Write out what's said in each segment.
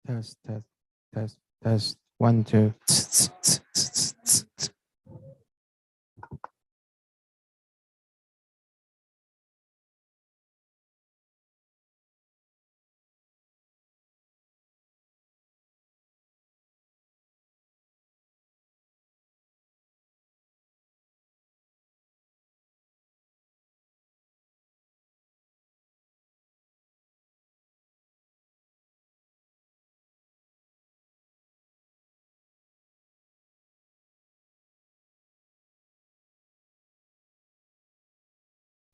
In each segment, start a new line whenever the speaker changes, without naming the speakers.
Test, test, test, test. 1, 2.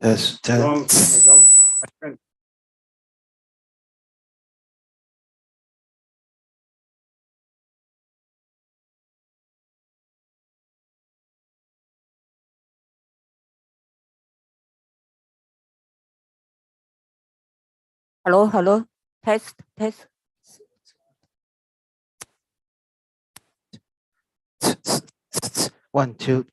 Test, test.
Hello, hello. Test, test.
1, 2.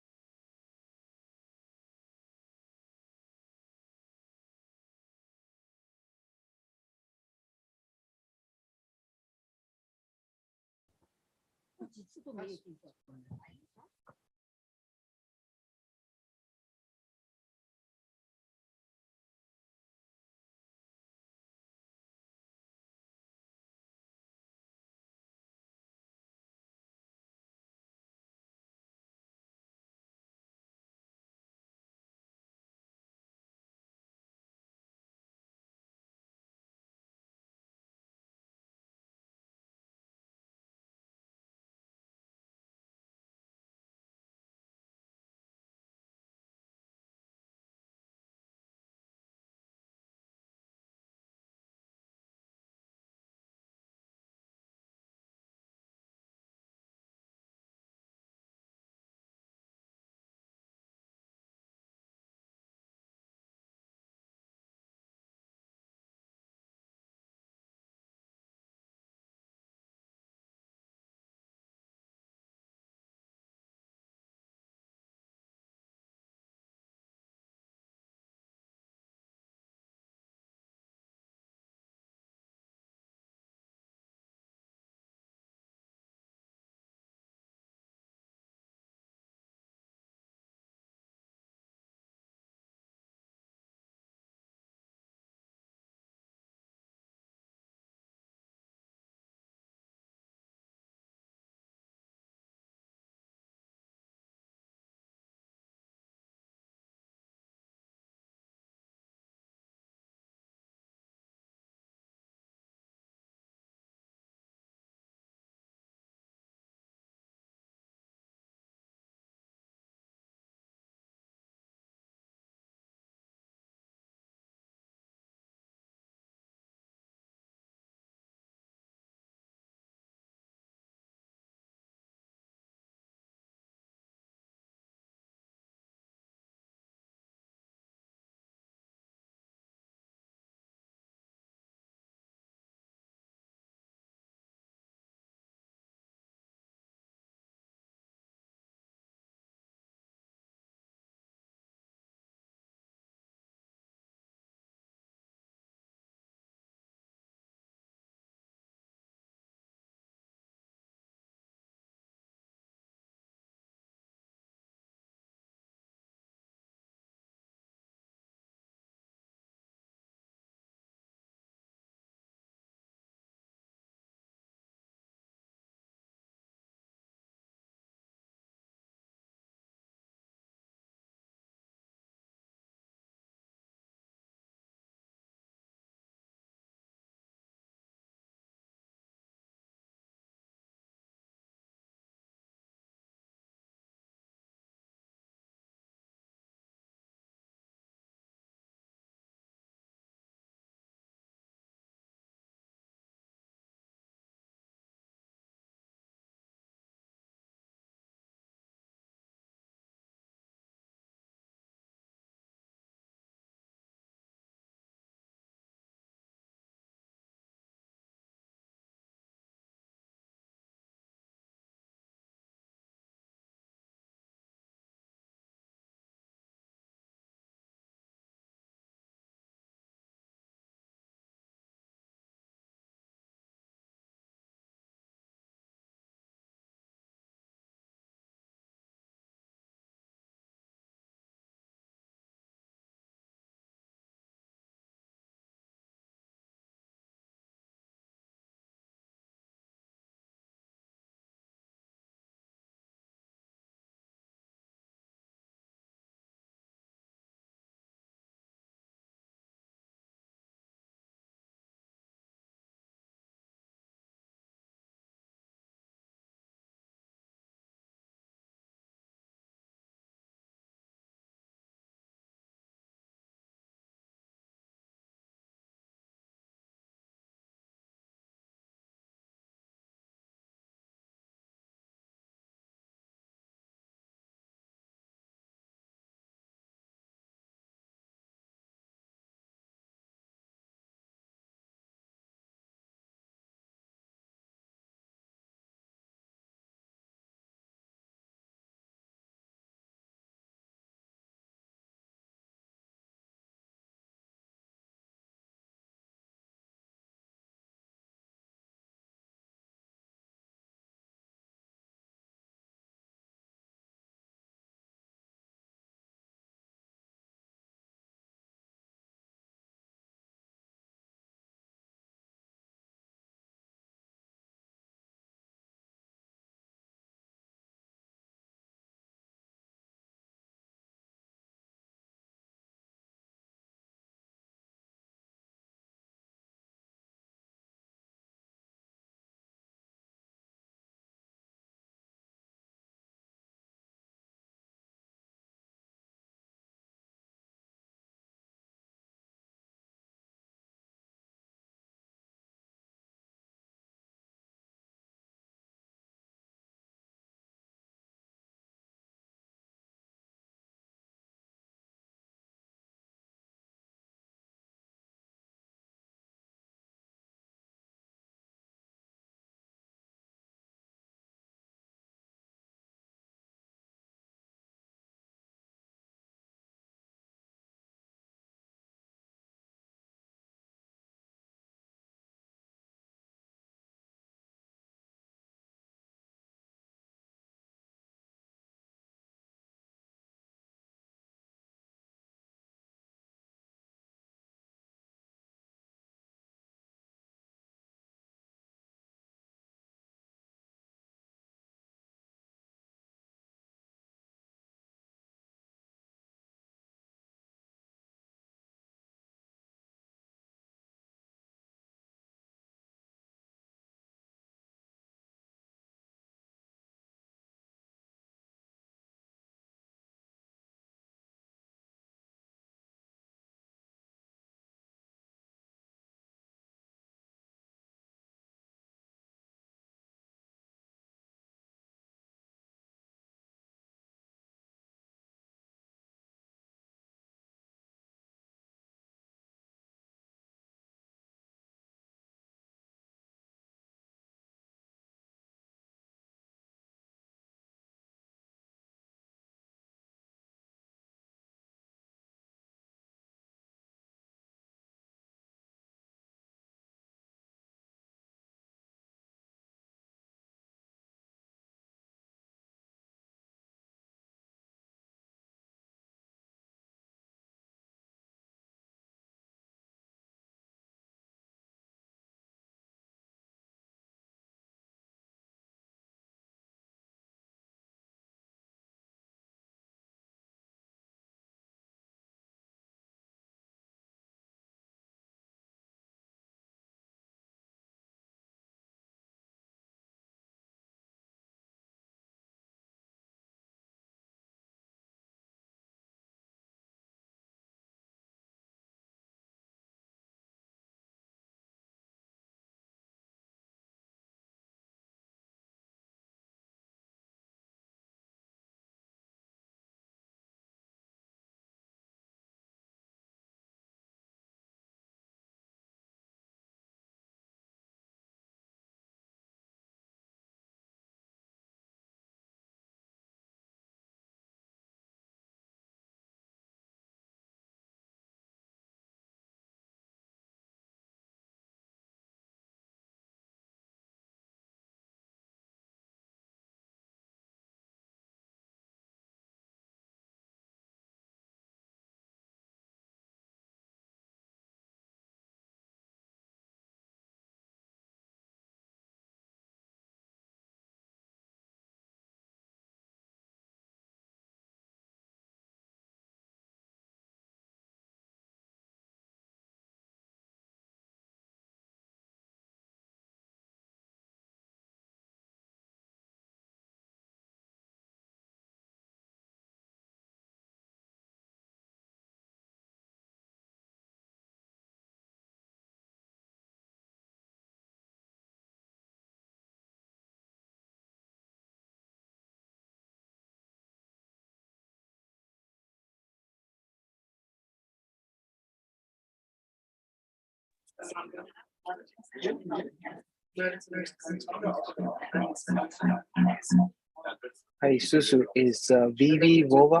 Hey, Susu, is VV Vova?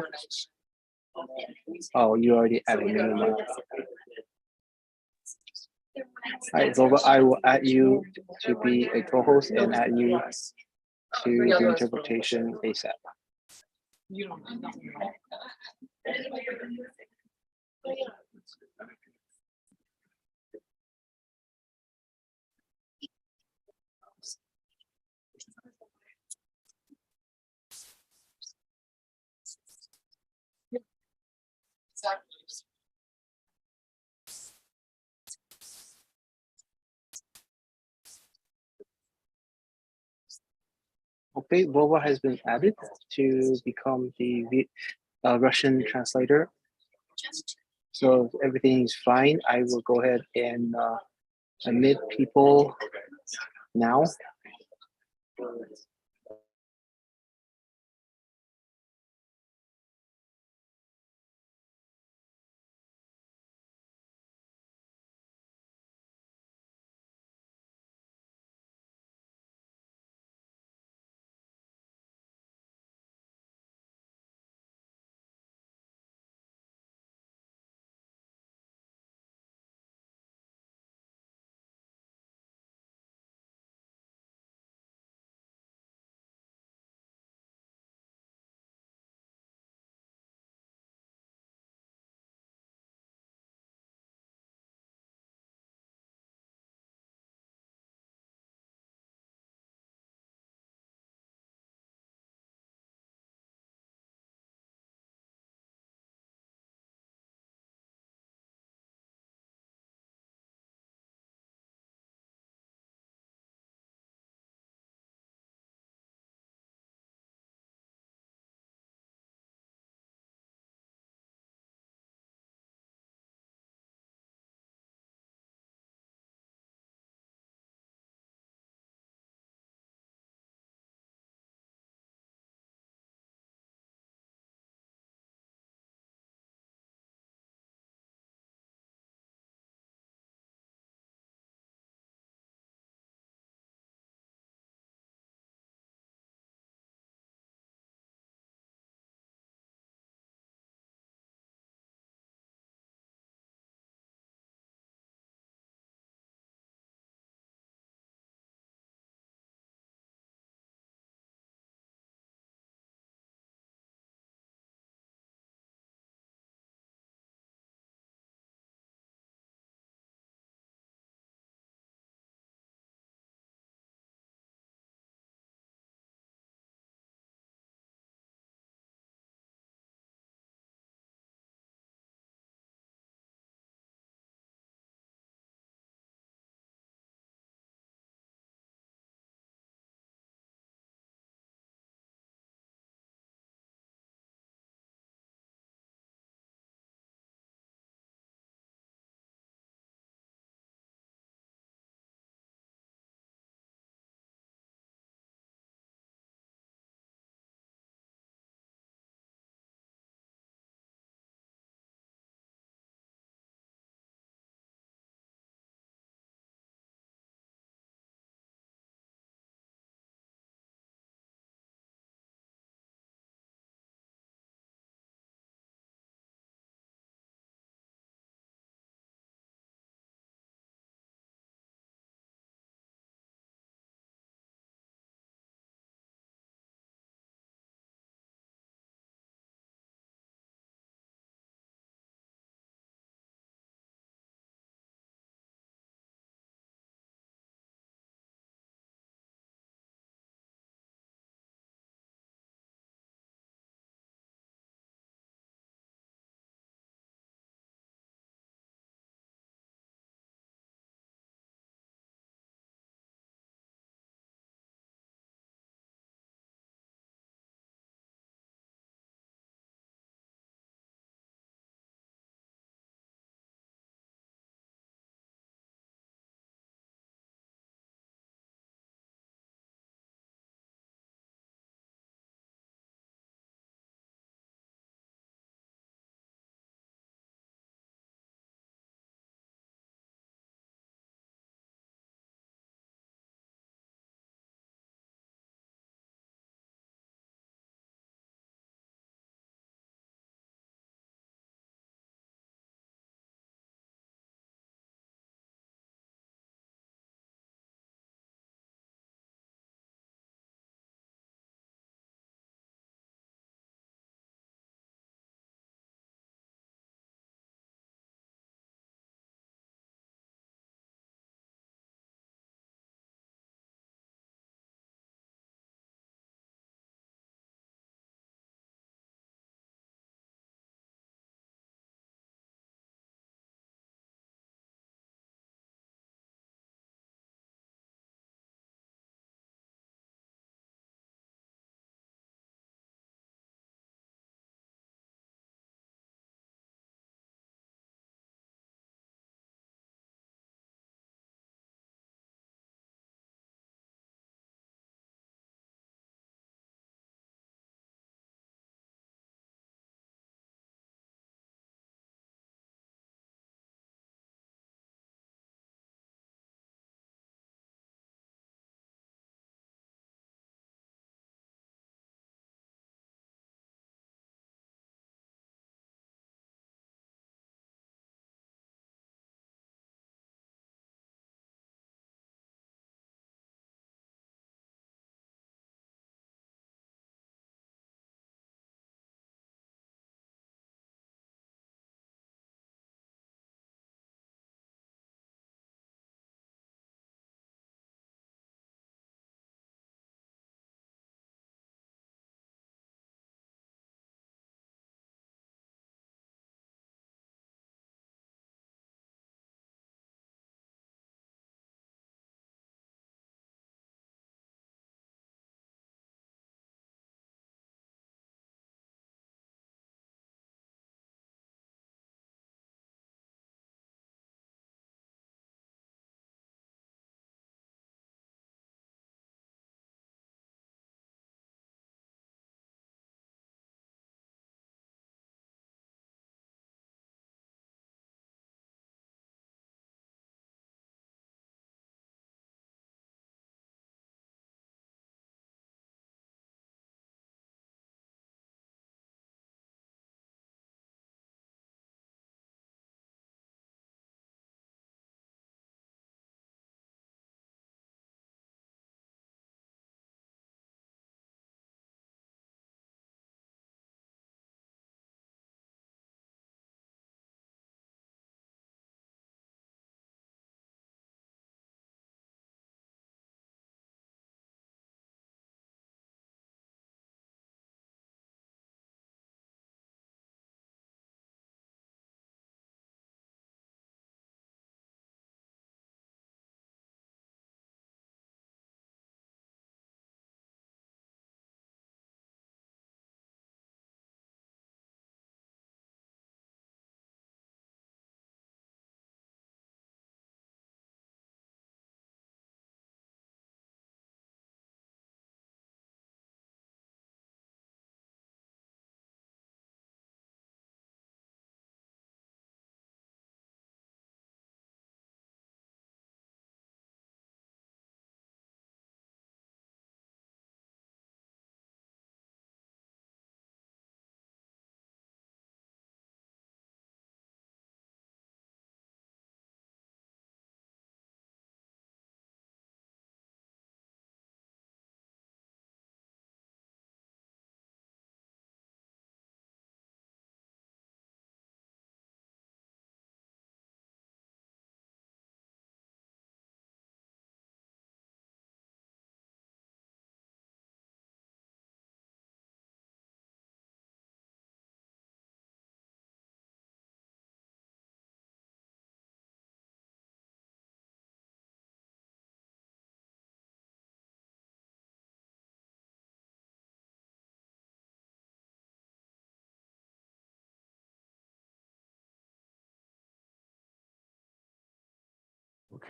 Oh, you already added me. Hi, Vova, I will add you to be a co-host and add you to the interpretation ASAP. Okay, Vova has been added to become the Russian translator. So if everything is fine, I will go ahead and admit people now.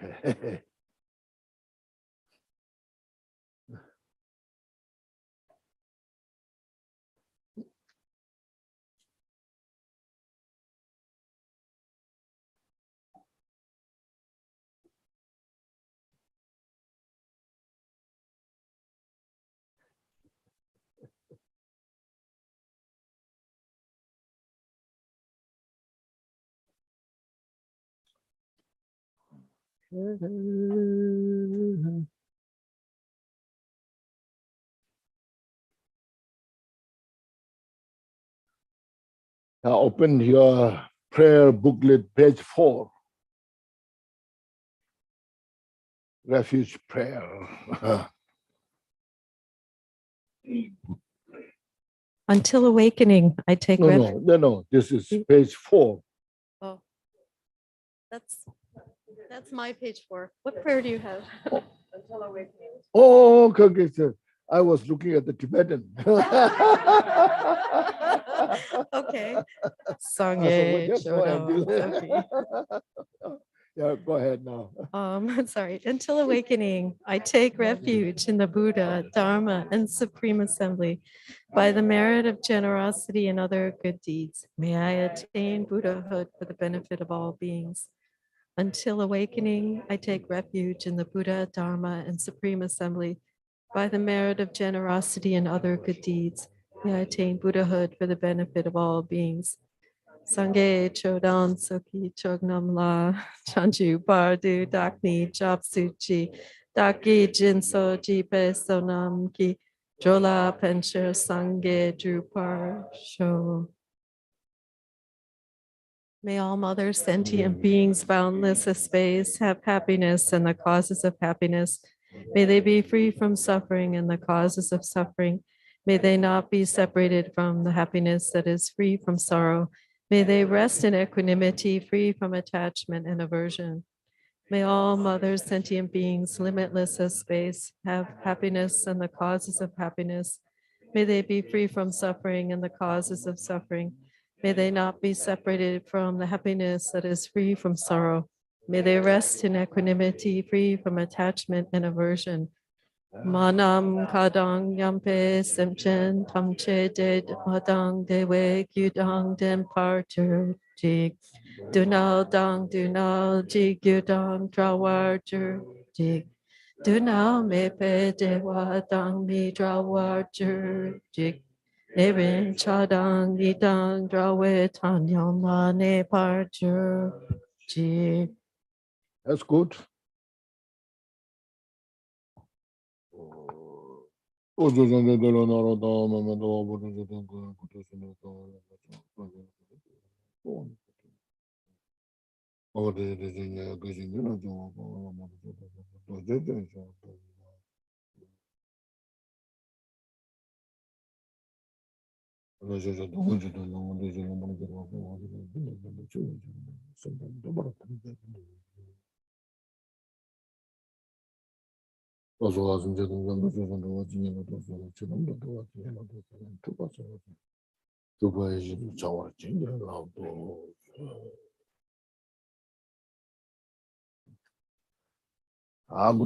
Okay. Now open your prayer booklet, page 4. Refuge prayer.
Until awakening, I take refuge.
No. This is page 4.
Oh, that's my page 4. What prayer do you have? Until awakening.
Oh, okay, sir. I was looking at the Tibetan.
Okay.
So
Sangye
that's why I
Chodam
did.
Sokhi.
Yeah, go ahead now.
Sorry. Until awakening, I take refuge in the Buddha, Dharma, and Supreme Assembly. By the merit of generosity and other good deeds, may I attain Buddhahood for the benefit of all beings. Until awakening, I take refuge in the Buddha, Dharma, and Supreme Assembly. By the merit of generosity and other good deeds, may I attain Buddhahood for the benefit of all beings. Sangye Chodan Soki Chognam La Chanju Bardu Dakni Japsuchi Daki Jinso Jipe Sonam Ki Jola Pencher Sangye Drupar Sho. May all mother sentient beings, boundless as space, have happiness and the causes of happiness. May they be free from suffering and the causes of suffering. May they not be separated from the happiness that is free from sorrow. May they rest in equanimity, free from attachment and aversion. May all mother sentient beings, limitless as space, have happiness and the causes of happiness. May they be free from suffering and the causes of suffering. May they not be separated from the happiness that is free from sorrow. May they rest in equanimity, free from attachment and aversion. Manam kadang yampe semchen tamche de madang dewe gyudang den parter jig. Dunal dang dunal jig gyudang drawar jig. Dunal mepe dewa dang mi drawar jig. Nevin chadang nidang drawe tanyam la ne parter jig.
That's good. Good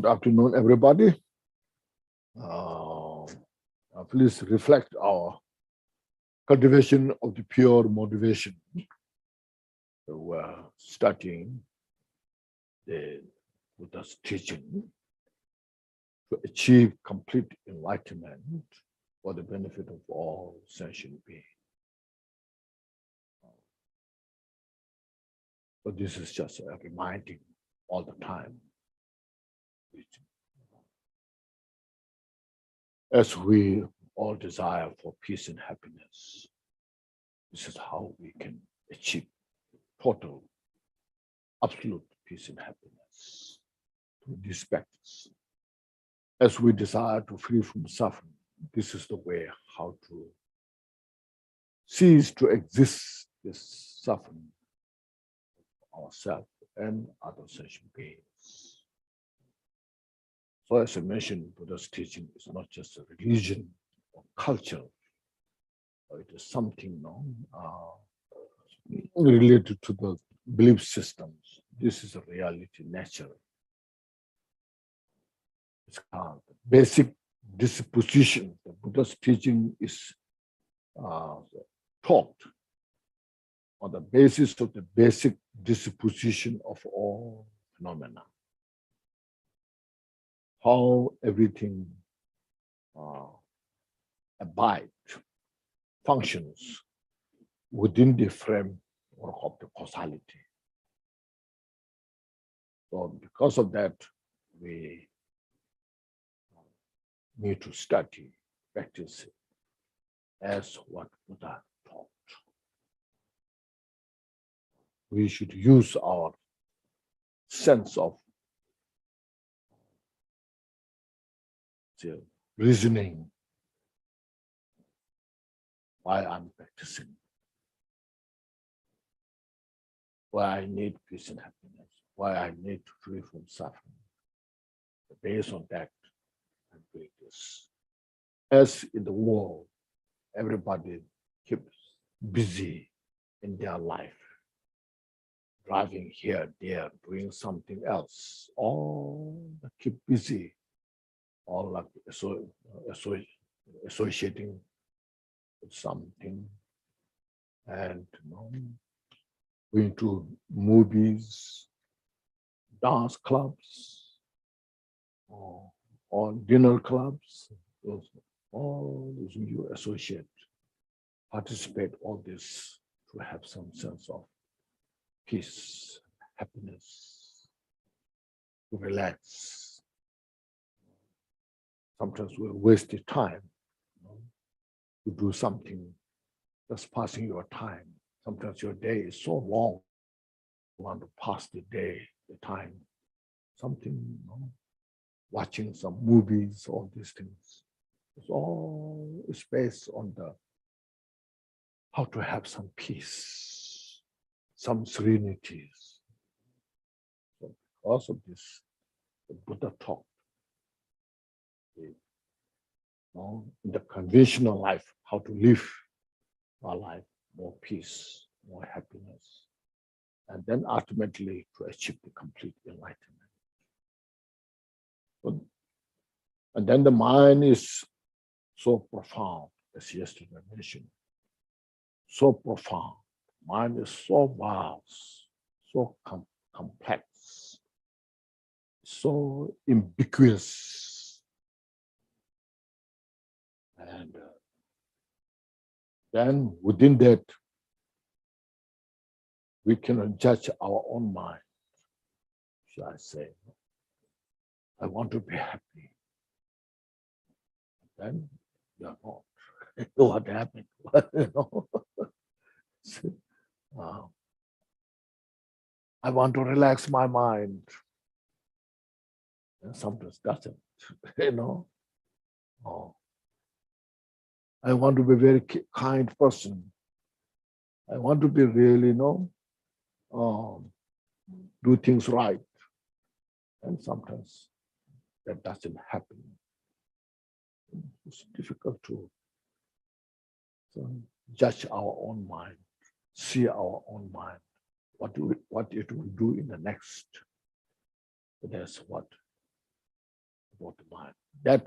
afternoon, everybody. Please reflect our cultivation of the pure motivation. So we're studying the Buddha's teaching to achieve complete enlightenment for the benefit of all sentient beings. So this is just a reminding all the time. As we all desire for peace and happiness, this is how we can achieve total, absolute peace and happiness through these practices. As we desire to free from suffering, this is the way how to cease to exist this suffering of ourselves and other sentient beings. So as I mentioned, Buddha's teaching is not just a religion or culture, but it is something related to the belief systems. This is a reality, nature, It's called basic disposition. The Buddha's teaching is taught on the basis of the basic disposition of all phenomena. How everything abides, functions within the framework of the causality. So because of that, we need to study, practice as what Buddha taught. We should use our sense of reasoning why I'm practicing, why I need peace and happiness, why I need to free from suffering. Based on that, I'm doing this. As in the world, everybody keeps busy in their life, driving here, there, doing something else. All keep busy, all like associating with something, and going to movies, dance clubs, or dinner clubs. All those you associate, participate, all this to have some sense of peace, happiness, to relax. Sometimes we waste the time to do something, just passing your time. Sometimes your day is so long, you want to pass the day, the time, something, watching some movies, all these things. It's all based on the how to have some peace, some serenities. So because of this, the Buddha taught in the conventional life how to live our life more peace, more happiness, and then ultimately to achieve the complete enlightenment. And then the mind is so profound, as yesterday I mentioned, so profound. Mind is so vast, so complex, so ambiguous. And then within that, we cannot judge our own mind. Should I say, I want to be happy. Then you're not. What happened? I want to relax my mind. And sometimes doesn't, Oh. I want to be a very kind person. I want to be really, do things right. And sometimes that doesn't happen. It's difficult to judge our own mind, see our own mind, what it will do in the next. That's what about the mind. That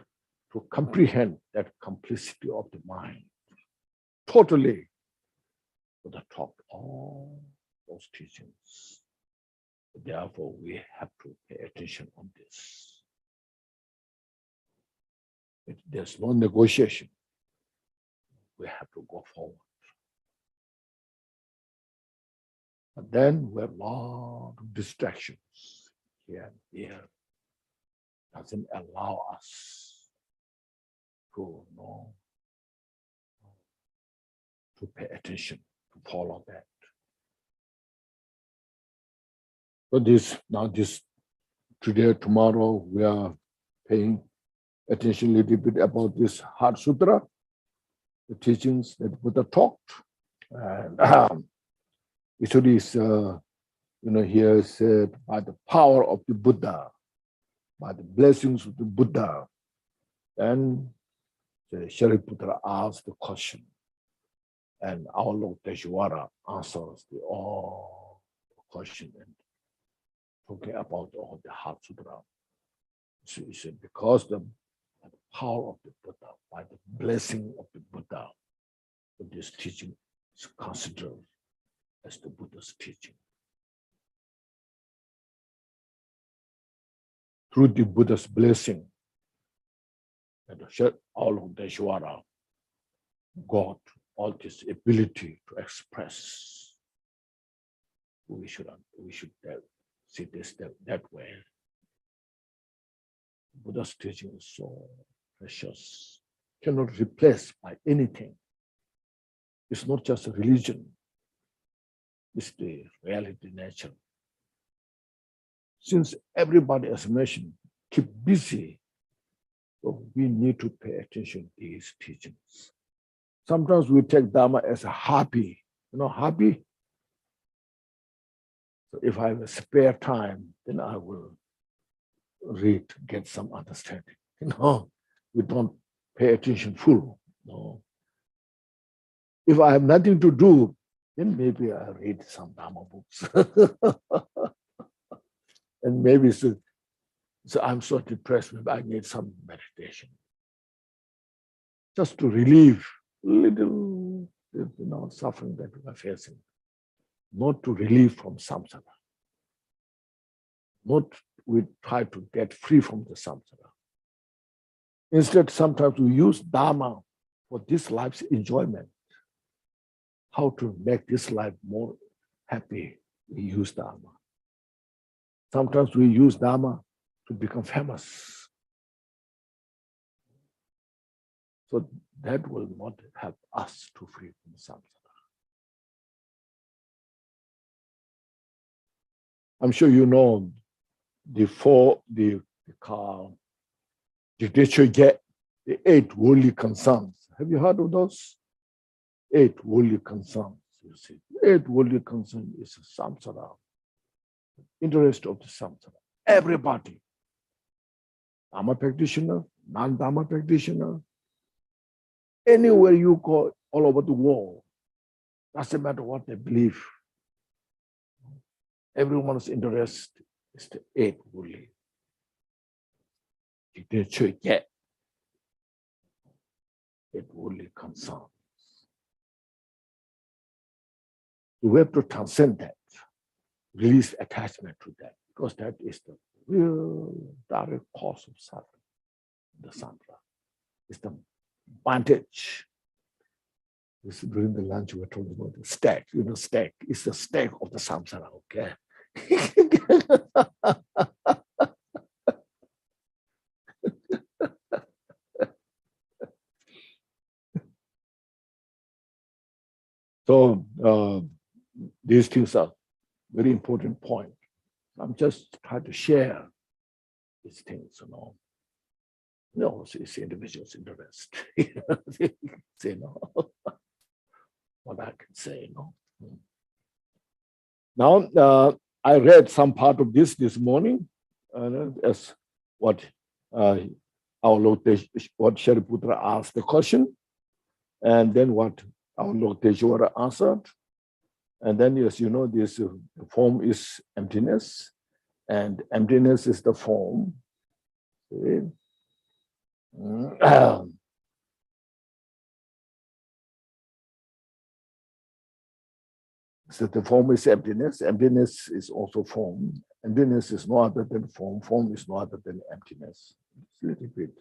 to comprehend that complicity of the mind totally with the top all those teachings. Therefore, we have to pay attention on this. There's no negotiation. We have to go forward. But then we have a lot of distractions here and there. Doesn't allow us to to pay attention, to follow that. So today, tomorrow, we are paying attention a little bit about this Heart Sutra, the teachings that Buddha taught. And it is, here said, by the power of the Buddha, by the blessings of the Buddha. Then the Shariputra asked the question, and our Lord Teshwara answers all the question and talking about all the Heart Sutra. So he said, because the power of the Buddha, by the blessing of the Buddha, this teaching is considered as the Buddha's teaching. Through the Buddha's blessing, and all of the Deshwara got all this ability to express. We should see this that way. Buddha's teaching is so precious, cannot be replaced by anything. It's not just a religion, it's the reality nature. Since everybody, as mentioned, keep busy, so we need to pay attention to these teachings. Sometimes we take Dharma as a hobby, hobby. So if I have a spare time, then I will read, get some understanding. We don't pay attention full. No. If I have nothing to do, then maybe I read some Dharma books. And maybe so I'm so depressed, maybe I need some meditation. Just to relieve little suffering that we are facing. Not to relieve from samsara. Not we try to get free from the samsara. Instead, sometimes we use Dharma for this life's enjoyment. How to make this life more happy, we use Dharma. Sometimes we use Dharma to become famous. So that will not help us to free from samsara. I'm sure you know the 8 worldly concerns. Have you heard of those? 8 worldly concerns. You see, 8 worldly concerns is samsara. Interest of the samsara. Everybody, Dharma practitioner, non-Dharma practitioner, anywhere you go, all over the world, doesn't matter what they believe. Everyone's interest is the 8 worldly. 8 worldly concerns. We have to transcend that, release attachment to that, because that is the real direct cause of suffering. The samsara is the advantage. During the lunch, we were talking about the stack. Stack is the stack of the samsara, okay? So these things are very important point. I'm just trying to share these things, it's individual's interest. What I can say, Now, I read some part of this morning, as what our Lord, what Shariputra asked the question, and then what our Lord Teshwara answered. And then, yes, this form is emptiness, and emptiness is the form. So the form is emptiness. Emptiness is also form. Emptiness is no other than form. Form is no other than emptiness. It's a little bit.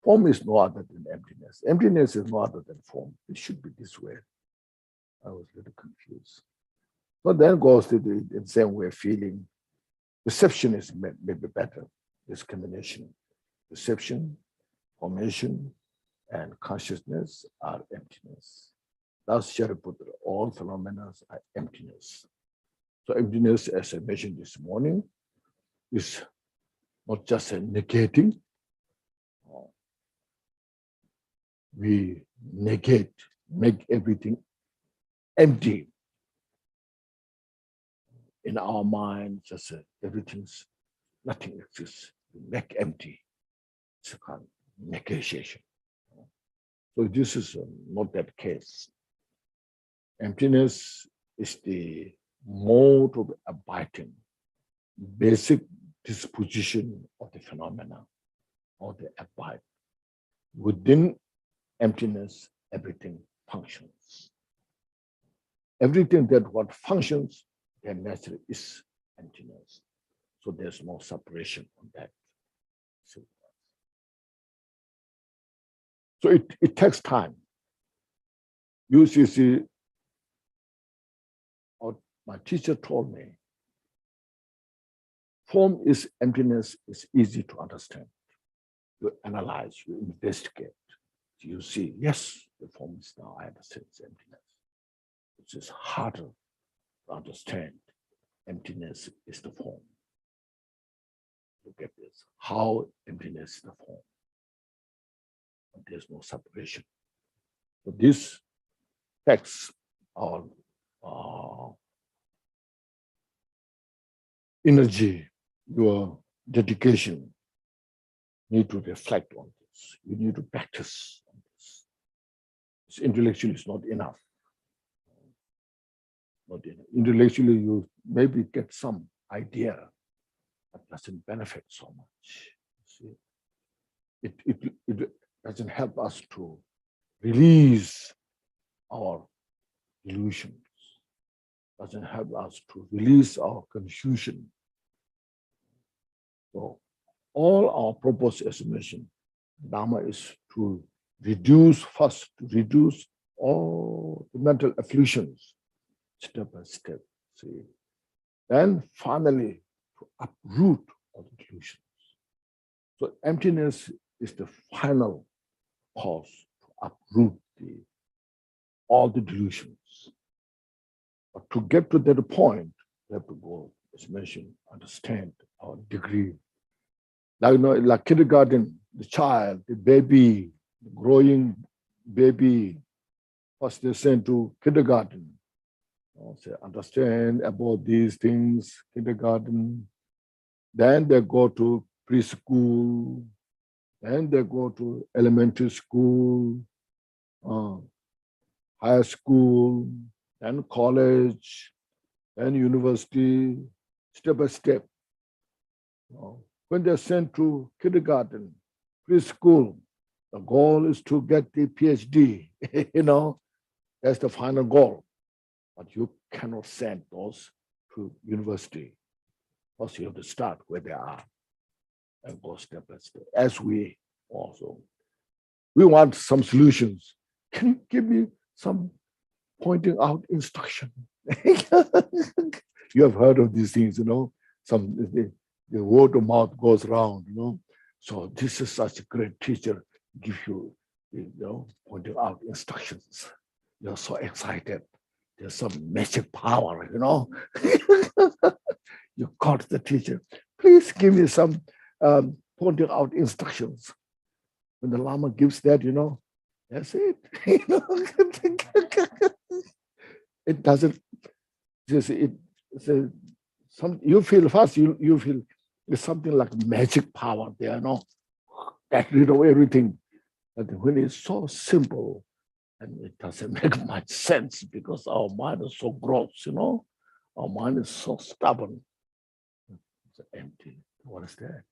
Form is no other than emptiness. Emptiness is no other than form. It should be this way. I was a little confused. But then goes to the same way of feeling. Perception is maybe better. Discrimination. Perception, formation, and consciousness are emptiness. Thus, Shariputra, all phenomena are emptiness. So emptiness, as I mentioned this morning, is not just a negating. We negate, make everything empty. In our mind, just everything's, nothing exists. We make empty. It's a kind of negation. So this is not that case. Emptiness is the mode of abiding, basic disposition of the phenomena or the abide. Within emptiness, everything functions. Everything that what functions, their nature is emptiness. So there's no separation on that. So it takes time. You see, my teacher told me, form is emptiness is easy to understand. You analyze, you investigate. You see, yes, the form is now, I understand it's emptiness. It's just harder to understand. Emptiness is the form. Look at this, how emptiness is the form. And there's no separation. So this takes our energy, your dedication, need to reflect on this. You need to practice on this. This intellectually is not enough. Not enough. Intellectually, you maybe get some idea, but doesn't benefit so much. See? It doesn't help us to release our illusions. Doesn't help us to release our confusion. So all our purpose, as mentioned, Dharma is to reduce all the mental afflictions, step by step. See, then finally to uproot all the delusions. So emptiness is the final cause to uproot all the delusions. But to get to that point, we have to go, as mentioned, understand our degree. Like kindergarten, the child, the baby, the growing baby, first they send to kindergarten. Say, understand about these things, kindergarten. Then they go to preschool. Then they go to elementary school, high school, then college, then university, step by step. When they're sent to kindergarten, preschool, the goal is to get the PhD. That's the final goal. But you cannot send those to university. First, you have to start where they are and go step by step. As we want some solutions. Can you give me some pointing out instruction? You have heard of these things, the word of mouth goes around, So this is such a great teacher, give you, pointing out instructions. You're so excited. There's some magic power, You call the teacher, please give me some pointing out instructions. When the Lama gives that, that's it. It doesn't just you feel fast, you feel it's something like magic power there, Get rid of everything. But when it's so simple, and it doesn't make much sense because our mind is so gross, Our mind is so stubborn. It's empty. What is that?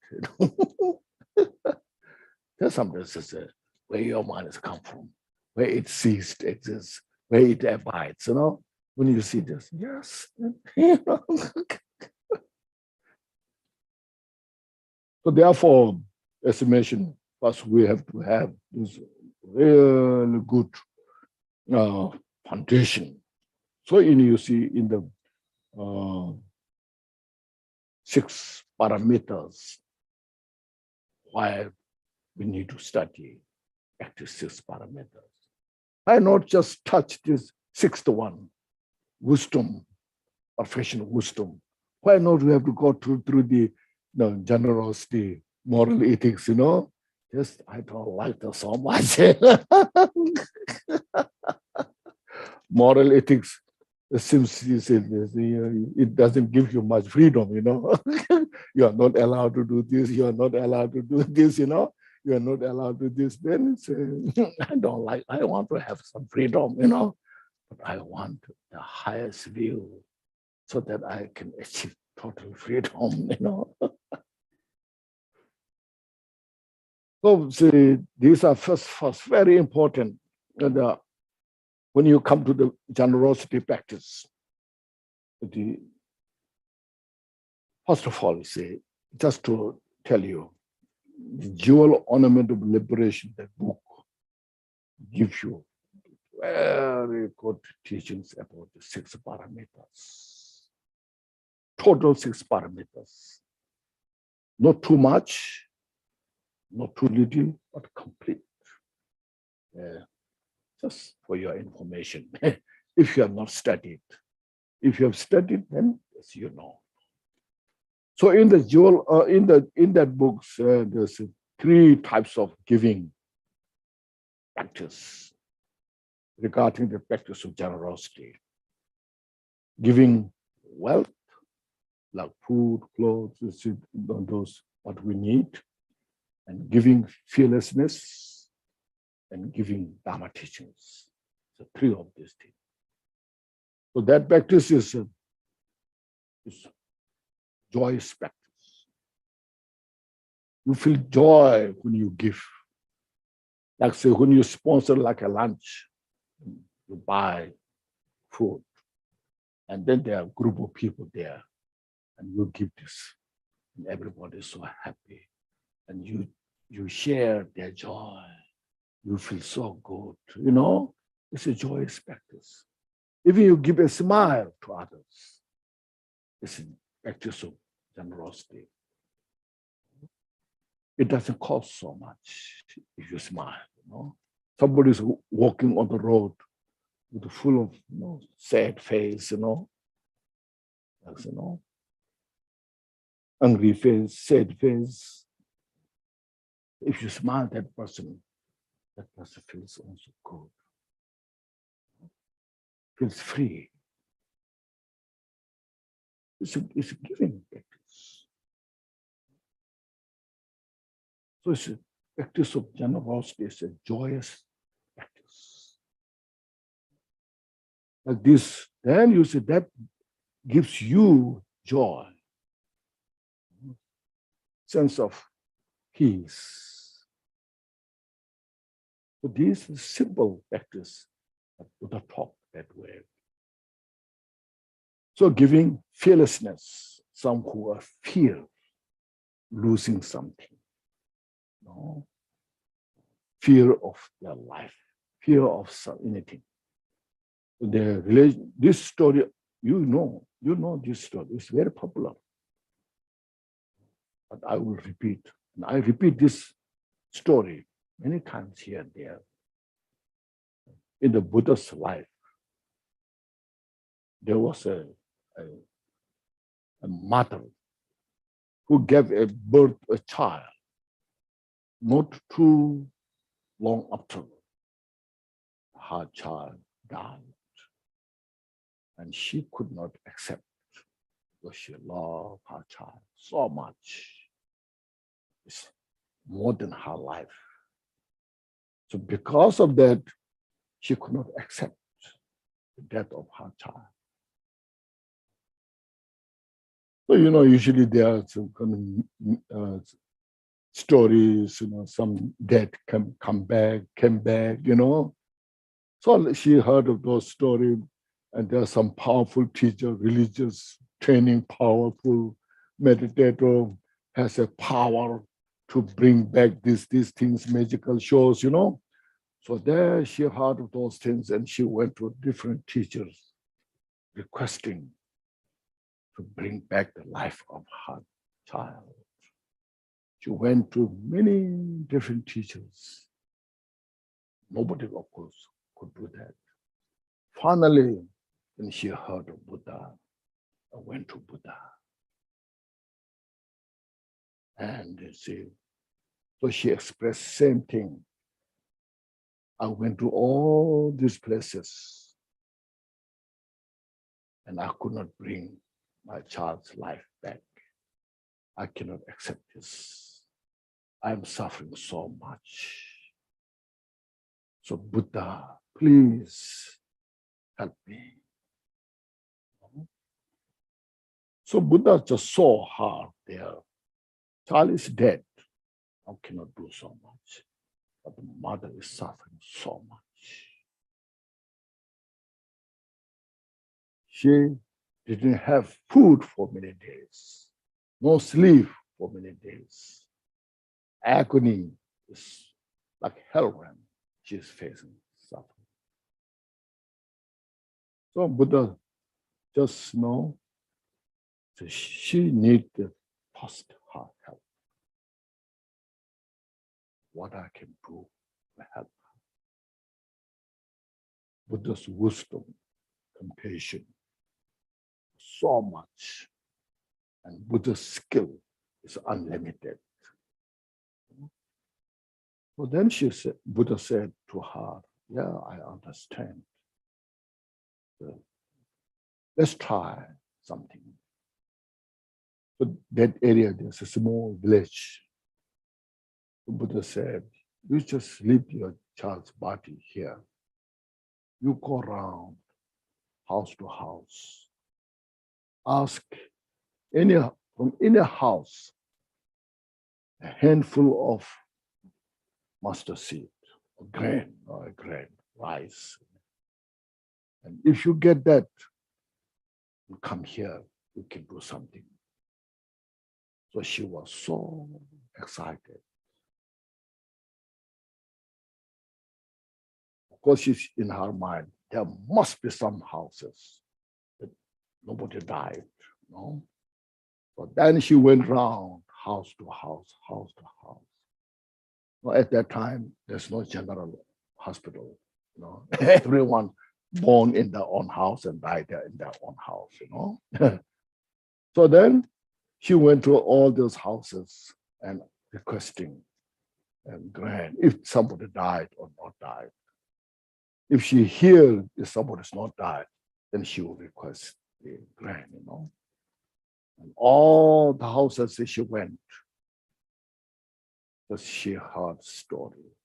There's something that says where your mind has come from, where it ceased to exist, where it abides, When you see this, yes. So therefore, as I mentioned, first we have to have this really good foundation. So you see in the 6 parameters why we need to study practice 6 parameters. I not just touch this 6th one, wisdom, perfection of wisdom. Why not we have to go through the generosity, moral ethics, Just I don't like that so much. Moral ethics, seems it doesn't give you much freedom, You are not allowed to do this, you are not allowed to do this, You are not allowed to do this. Then it's I don't like, I want to have some freedom, But I want the highest view so that I can achieve total freedom, So see, these are first very important. And when you come to the generosity practice, first of all, say, just to tell you, the Jewel Ornament of Liberation, that book, gives you very good teachings about the 6 parameters. Total 6 parameters. Not too much, not too little, but complete. Just for your information, if you have not studied. If you have studied, then yes, you know. So in the jewel, in that books, there's 3 types of giving practice regarding the practice of generosity. Giving wealth, like food, clothes, those what we need, and giving fearlessness, and giving Dharma teachings. So 3 of these things. So that practice is joyous practice. You feel joy when you give. Like say when you sponsor like a lunch, you buy food, and then there are a group of people there, and you give this, and everybody is so happy, and you share their joy. You feel so good, you know. It's a joyous practice. Even you give a smile to others, it's a practice of generosity. It doesn't cost so much if you smile, you know. Somebody's walking on the road with a full of, you know, sad face, you know. That's, you know, angry face, sad face. If you smile at that person feels also good. Feels free. It's a giving practice. So it's a practice of generosity. It's a joyous practice. Like this, then you see that gives you joy, sense of peace. So this is simple practice to the top that way. So giving fearlessness, some who are fear losing something, you know, fear of their life, fear of anything. The religion, this story, you know this story. It's very popular. But I will repeat, and I repeat this story many times here and there. In the Buddha's life, there was a mother who gave birth to a child not too long after her child died. And she could not accept because she loved her child so much. It's more than her life. So because of that, she could not accept the death of her child. So, you know, usually there are some kind of stories, you know, some dead came back, you know. So she heard of those stories, and there are some powerful teacher, religious training, powerful meditator, has a power to bring back these things, magical shows, you know. So there she heard of those things, and she went to different teachers requesting to bring back the life of her child. She went to many different teachers. Nobody, of course, could do that. Finally, when she heard of Buddha, I went to Buddha. And so she expressed the same thing. I went to all these places, and I could not bring my child's life back. I cannot accept this. I'm suffering so much. So Buddha, please help me. So Buddha just saw her there. Child is dead. I cannot do so much. But the mother is suffering so much. She didn't have food for many days, no sleep for many days. Agony is like hell when she is facing suffering. So Buddha just know that she needs the first heart help. What I can do to help her. Buddha's wisdom, compassion, so much. And Buddha's skill is unlimited. So then Buddha said to her, yeah, I understand. Let's try something. So that area, there's a small village. The Buddha said, you just leave your child's body here. You go around house to house. Ask from any house a handful of mustard seed, or grain, rice. And if you get that, you come here, you can do something. So she was so excited. Of course, she's in her mind, there must be some houses that nobody died, no? So then she went round house to house, house to house. Well, at that time, there's no general hospital, you know. Everyone born in their own house and died there in their own house, you know. So then she went to all those houses and requesting and grant if somebody died or not died. If she heard if somebody's not died, then she will request the grant, you know. And all the houses that she went, because she heard story.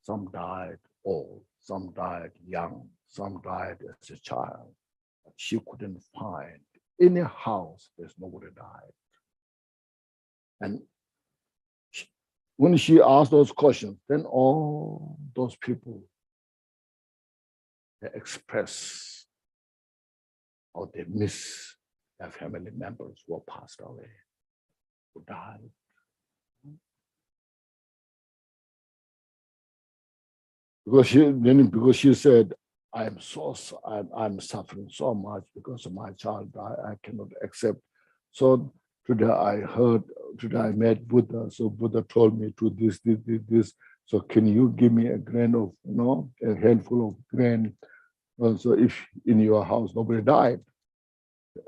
Some died old, some died young, some died as a child. But she couldn't find any house there's nobody died. And when she asked those questions, then all those people, they express how they miss their family members who passed away, who died. Because she said, I'm suffering so much because of my child died. I cannot accept. So today I met Buddha. So Buddha told me to this. So can you give me a grain of, you know, a handful of grain? So if in your house nobody died,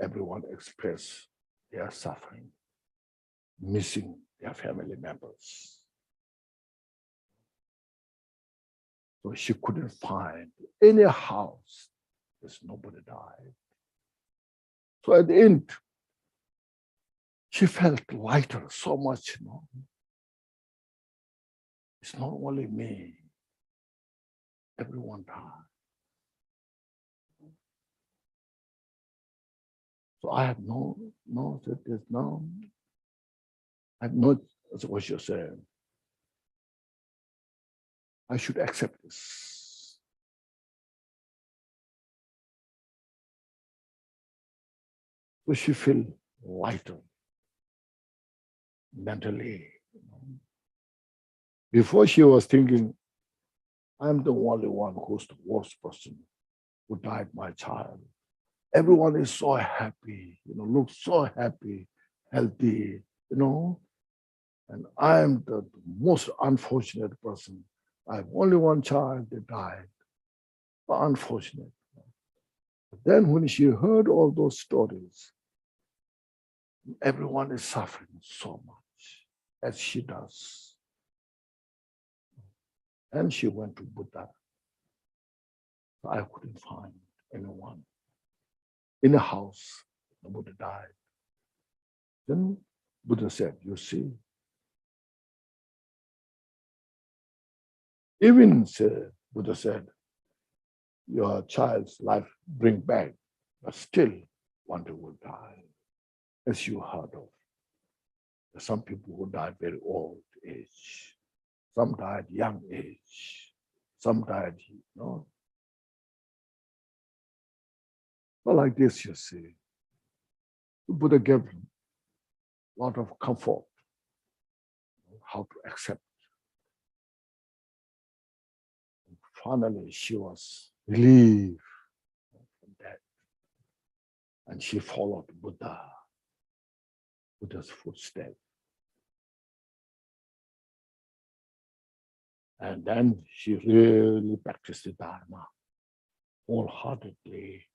everyone express their suffering, missing their family members. So she couldn't find any house because nobody died. So at the end, she felt lighter so much, you know. It's not only me. Everyone died. So I have that's what you're saying. I should accept this. So she feel lighter mentally. You know. Before she was thinking, I'm the only one who's the worst person who died my child. Everyone is so happy, you know, looks so happy, healthy, you know. And I'm the most unfortunate person. I have only one child that died. Unfortunate. But then when she heard all those stories, everyone is suffering so much, as she does. And she went to Buddha. I couldn't find anyone. In a house, the Buddha died. Then Buddha said, you see, even Buddha said, your child's life bring back, but still one day will die, as you heard of. Some people who died very old age. Some died young age. Some died, Not like this, you see. The Buddha gave a lot of comfort, how to accept. And finally, she was relieved from that. And she followed Buddha's footsteps. And then she really practiced the Dharma wholeheartedly.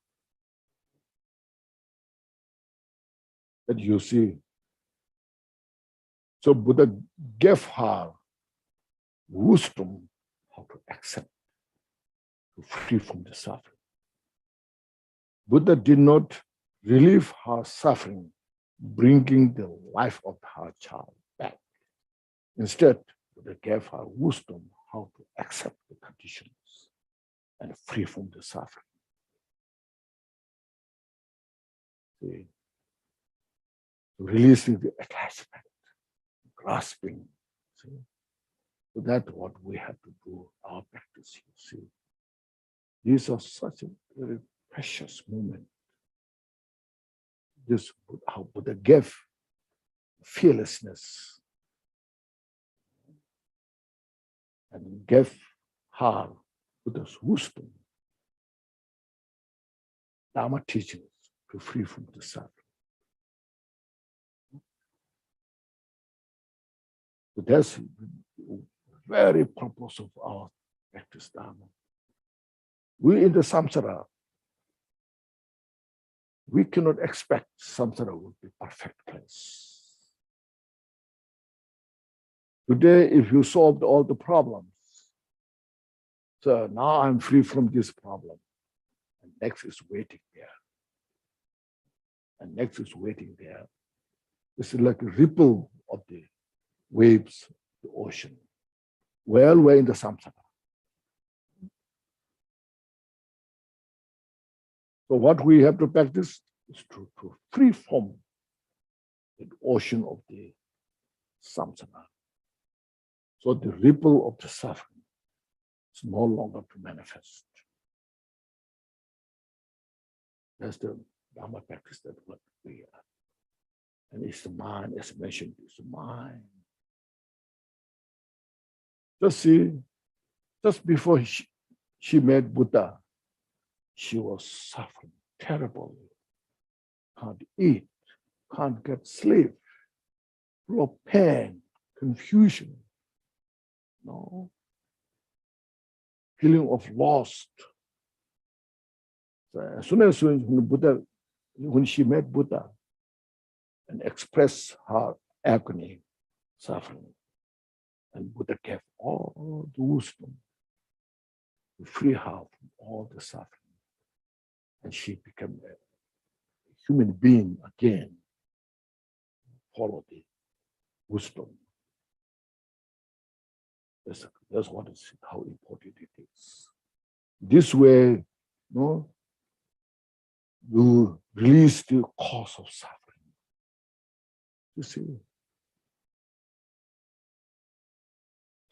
That you see. So Buddha gave her wisdom how to accept, to free from the suffering. Buddha did not relieve her suffering, bringing the life of her child back. Instead, Buddha gave her wisdom how to accept the conditions and free from the suffering. See? Releasing the attachment, grasping. See? So that's what we have to do, our practice, you see. These are such a very precious moment. This how Buddha gave fearlessness and gave her Buddha's wisdom, Dharma teachings to free from the suffering. So that's the very purpose of our practice Dharma. We in the samsara, we cannot expect samsara will be perfect place. Today, if you solved all the problems, so now I'm free from this problem, and next is waiting there. And next is waiting there. This is like a ripple of the waves, the ocean. Well, we're in the samsara. So what we have to practice is to free from the ocean of the samsara. So the ripple of the suffering is no longer to manifest. That's the Dharma practice that what we are. And it's the mind, as mentioned, it's the mind. Just see, just before she met Buddha, she was suffering terribly. Can't eat, can't get sleep, full of pain, confusion, no, feeling of lost. So as soon as when she met Buddha and expressed her agony, suffering, and Buddha gave all the wisdom to free her from all the suffering. And she became a human being again, follow the wisdom. That's what is how important it is. This way, no, you release the cause of suffering. You see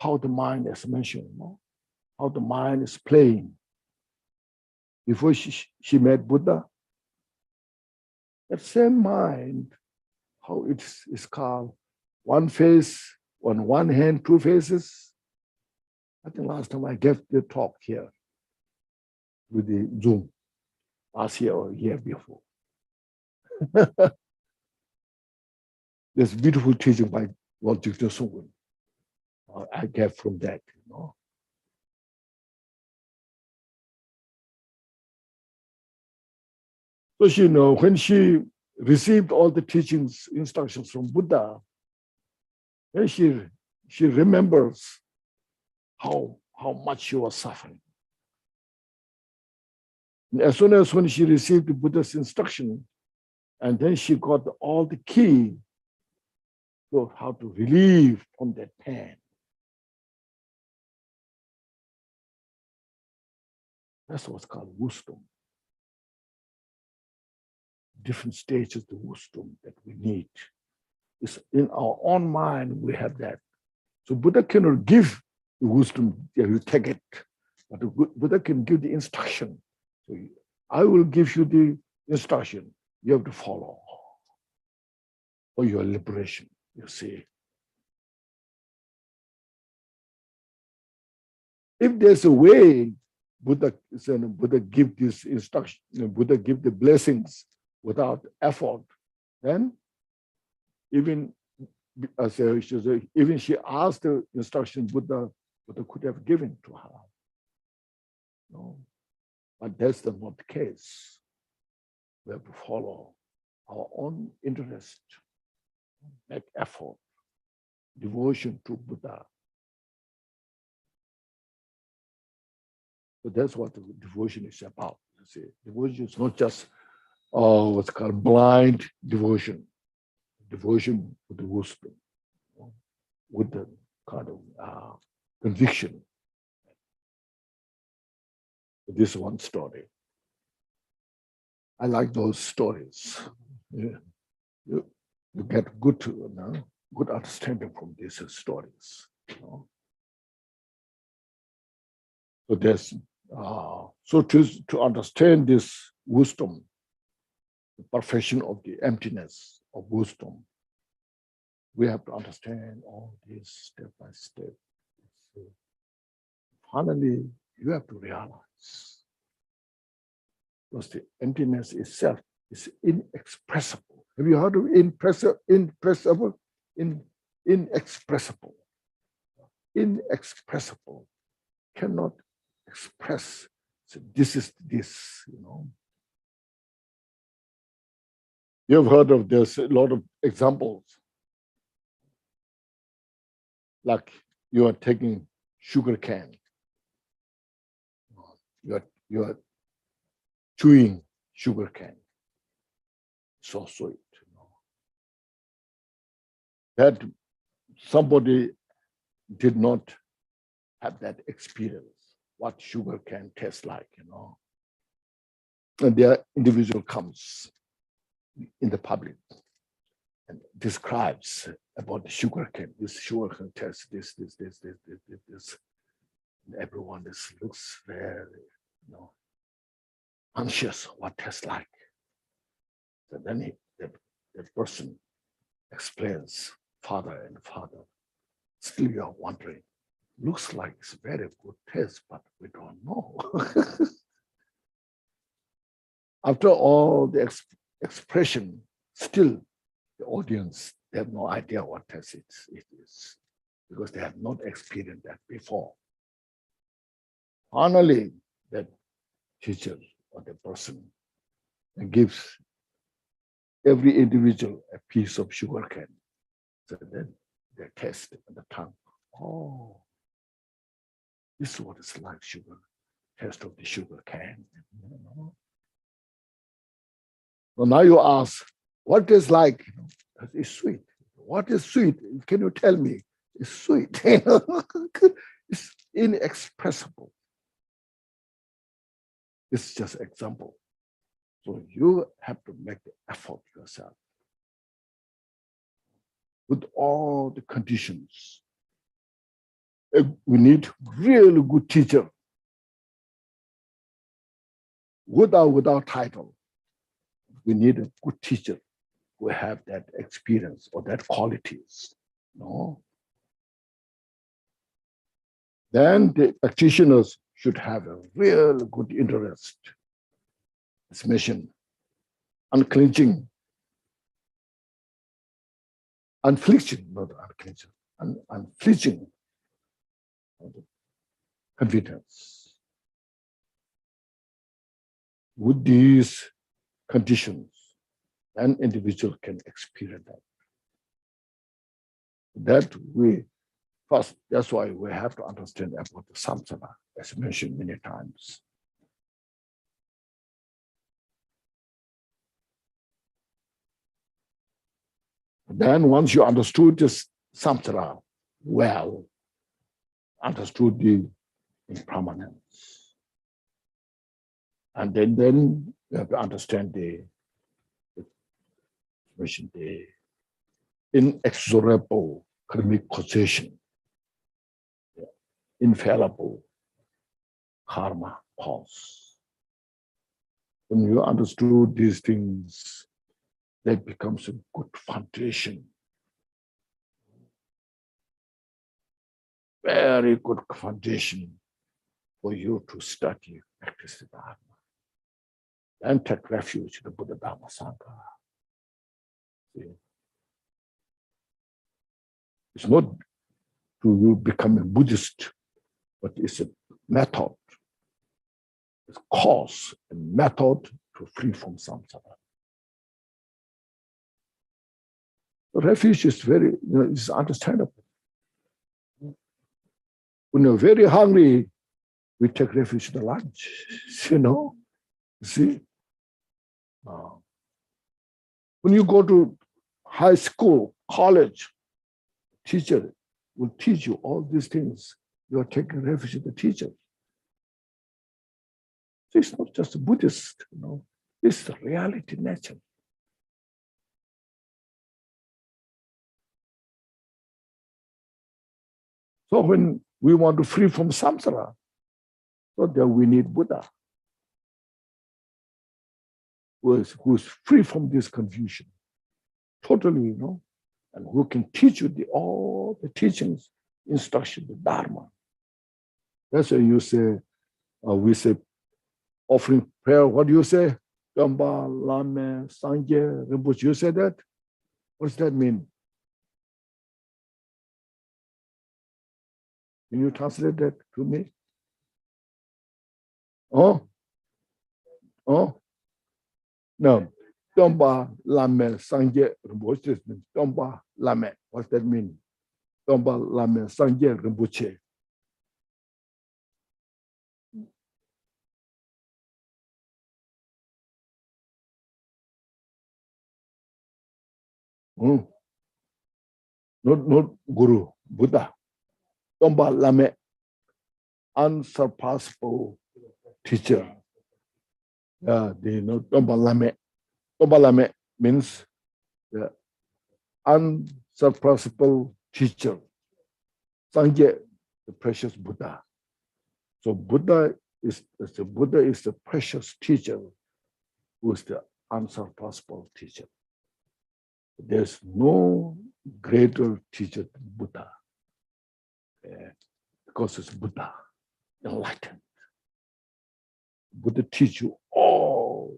how the mind, as mentioned, no? How the mind is playing. Before she met Buddha, that same mind, how it is called, one face, on one hand, two faces. I think last time I gave the talk here with the Zoom, last year or year before. There's beautiful teaching by Lord Victor Sungun. I get from that, you know. So she when she received all the teachings, instructions from Buddha, then she remembers how much she was suffering. And as soon as when she received the Buddha's instruction, and then she got all the key for how to relieve from that pain. That's what's called wisdom. Different stages of the wisdom that we need It's in our own mind, we have that. So Buddha cannot give the wisdom, yeah, you take it. But the Buddha can give the instruction. So I will give you the instruction. You have to follow for your liberation, you see. If there's a way Buddha give this instruction, Buddha give the blessings without effort, then even even she asked the instruction Buddha could have given to her. No, but that's not the case. We have to follow our own interest, make effort, devotion to Buddha. So that's what the devotion is about. You see, devotion is not just what's called blind devotion, devotion with the wisdom, with the kind of conviction. This is one story. I like those stories. Yeah. You get good understanding from these stories. So there's so to understand this wisdom, the perfection of the emptiness of wisdom, we have to understand all this step by step. So finally, you have to realize, because the emptiness itself is inexpressible. Have you heard of inexpressible? Inexpressible. Cannot express. So this is this, You've heard of this, a lot of examples. Like you are taking sugar cane. You are chewing sugar cane. So sweet. That somebody did not have that experience, what sugar cane tastes like, And the individual comes in the public and describes about the sugar cane. This sugar cane tastes this. And everyone looks very, anxious what tastes like. So then the person explains, father, still you're wondering, looks like it's very good taste, but we don't know. After all the expression, still the audience, they have no idea what taste it is, because they have not experienced that before. Finally, that teacher or the person gives every individual a piece of sugar cane. So then they taste on the tongue. Oh, this is what it's like, sugar, taste of the sugar cane. So now you ask, what is like? It's sweet. What is sweet? Can you tell me? It's sweet. It's inexpressible. It's just an example. So you have to make the effort yourself with all the conditions. We need really good teacher, without title. We need a good teacher who have that experience or that qualities. Then the practitioners should have a real good interest. This mission, unflinching, unflinching confidence. With these conditions, an individual can experience that. That's why we have to understand about the samsara, as mentioned many times. Then once you understood this samsara well, understood the impermanence, and then you have to understand the inexorable karmic causation, infallible karma cause. When you understood these things, that becomes a good foundation. Very good foundation for you to study, practice the Dharma. And take refuge in the Buddha Dharma Sangha. See? It's not to you become a Buddhist, but it's a method. It's a cause, a method to free from samsara. The refuge is very, it's understandable. When you're very hungry, we take refuge in the lunch, See? When you go to high school, college, teacher will teach you all these things. You are taking refuge in the teacher. It's not just a Buddhist, It's the reality nature. So when we want to free from samsara, so then we need Buddha, who is free from this confusion, totally, and who can teach you all the teachings, instruction, the Dharma. That's why you say, we say, offering prayer, what do you say? Gamba, Lame, Sangye, Rinpoche, you say that? What does that mean? Can you translate that to me? No. Gamba, Lame, Sangye, Rinpoche means Gamba, Lame. What does that mean? Gamba, Lame, Sangye, Rinpoche. Not Guru, Buddha. Gamba Lame, unsurpassable teacher. They know Gamba Lame. Gamba Lame means the unsurpassable teacher. Sangye, the precious Buddha. So Buddha is the precious teacher who is the unsurpassable teacher. There's no greater teacher than Buddha, because it's Buddha, enlightened. Buddha teach you all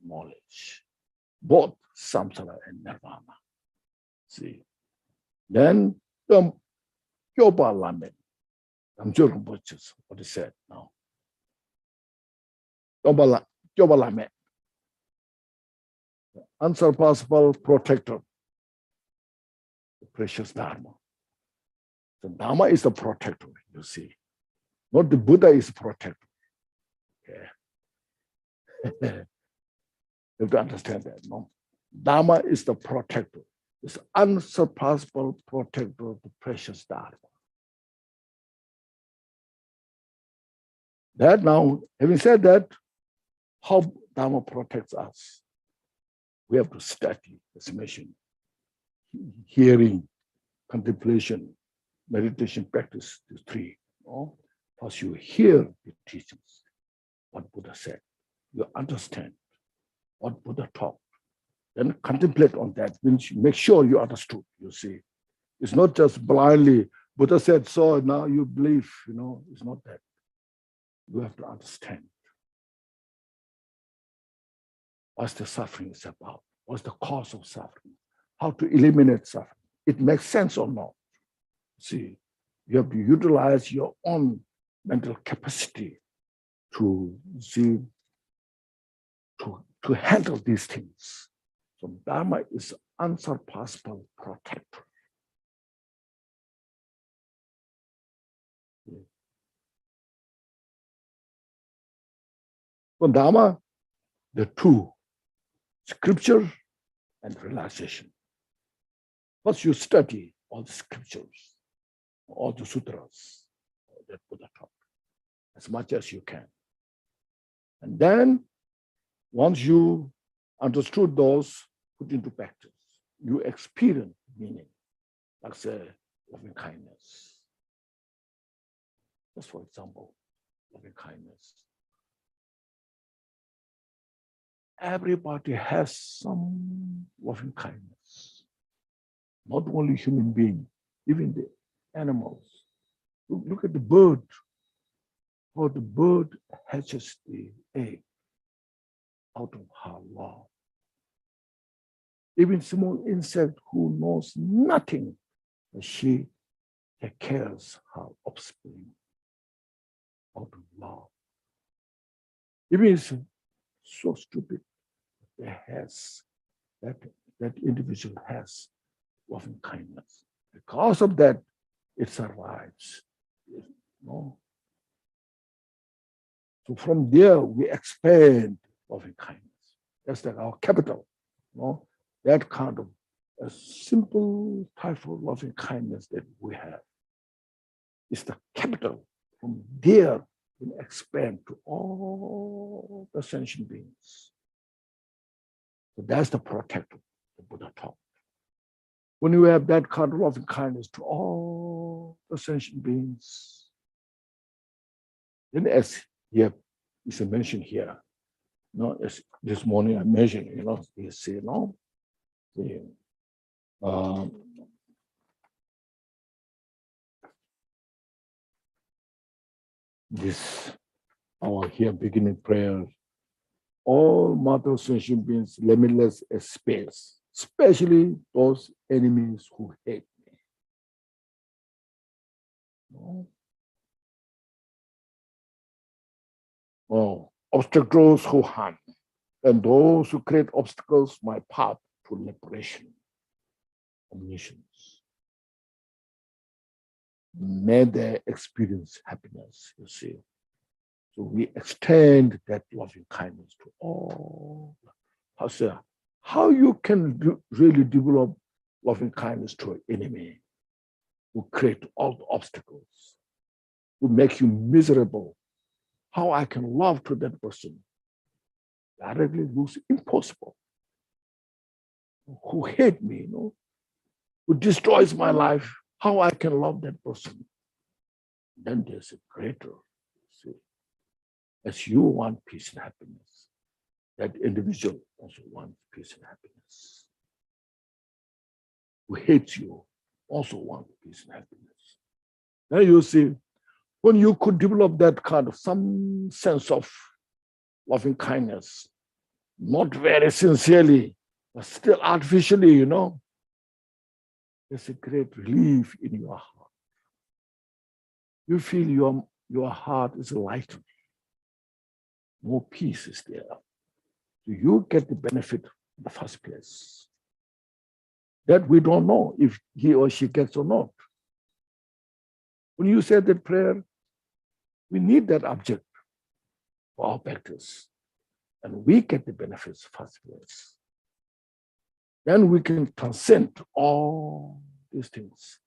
knowledge, both samsara and nirvana. See, then Kyopa Lamed, Namjo Rinpoche, what he said now. Kyopa Lamed, unsurpassable protector, the precious Dharma. So Dharma is the protector, you see. Not the Buddha is the protector. Okay. You have to understand that, no? Dharma is the protector. It's unsurpassable protector of the precious Dharma. That now, having said that, how Dharma protects us? We have to study, as mentioned, hearing, contemplation, meditation practice, the three. First you hear the teachings, what Buddha said. You understand what Buddha taught. Then contemplate on that, means you make sure you understood, you see. It's not just blindly, Buddha said so, now you believe, it's not that. You have to understand. What's the suffering is about? What's the cause of suffering? How to eliminate suffering? It makes sense or not? See, you have to utilize your own mental capacity to see, to handle these things. So Dharma is unsurpassable protector. So Dharma, the two, scripture and realization. First you study all the scriptures, all the sutras that Buddha taught, as much as you can. And then, once you understood those, put into practice. you experience meaning, like say loving kindness. Just for example, loving kindness. Everybody has some loving kindness. Not only human being, even the animals. Look at the bird. How the bird hatches the egg out of her love. Even small insect who knows nothing, she takes care of her offspring out of love. Even it's so stupid, that individual has loving kindness. Because of that, it survives. No? So from there, we expand loving kindness. That's like our capital. No? That kind of a simple type of loving kindness that we have is the capital. From there, we expand to all the sentient beings. So that's the protector the Buddha taught. When you have that kind of loving kindness to all the sentient beings, then as here is mentioned here, as this morning I mentioned, you see, this our here beginning prayer, all mortal sentient beings, limitless space, especially those enemies who hate me. Obstacles who harm, and those who create obstacles, my path to liberation, omniscience. May they experience happiness, you see. So we extend that loving kindness to all. How you can really develop loving kindness to an enemy who create all the obstacles, who make you miserable? How I can love to that person? Directly looks impossible. Who hate me, who destroys my life, how I can love that person? Then there's a greater, see. As you want peace and happiness, that individual also wants peace and happiness. Who hates you also wants peace and happiness. Now you see, when you could develop that kind of some sense of loving kindness, not very sincerely, but still artificially, there's a great relief in your heart. You feel your heart is lighter. More peace is there. So you get the benefit in the first place. That we don't know if he or she gets or not. When you say that prayer, we need that object for our practice. And we get the benefits first place. Then we can transcend all these things.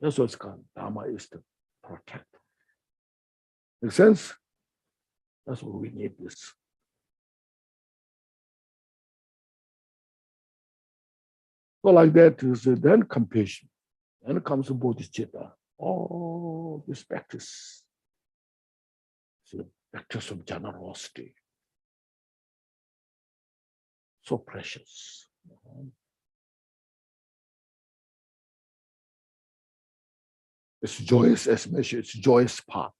That's what's called Dharma is to protect. Make sense? That's what we need this. So like that is then compassion. Then comes bodhicitta. All this practice. It's a practice of generosity. So precious. It's joyous as measure, it's joyous part.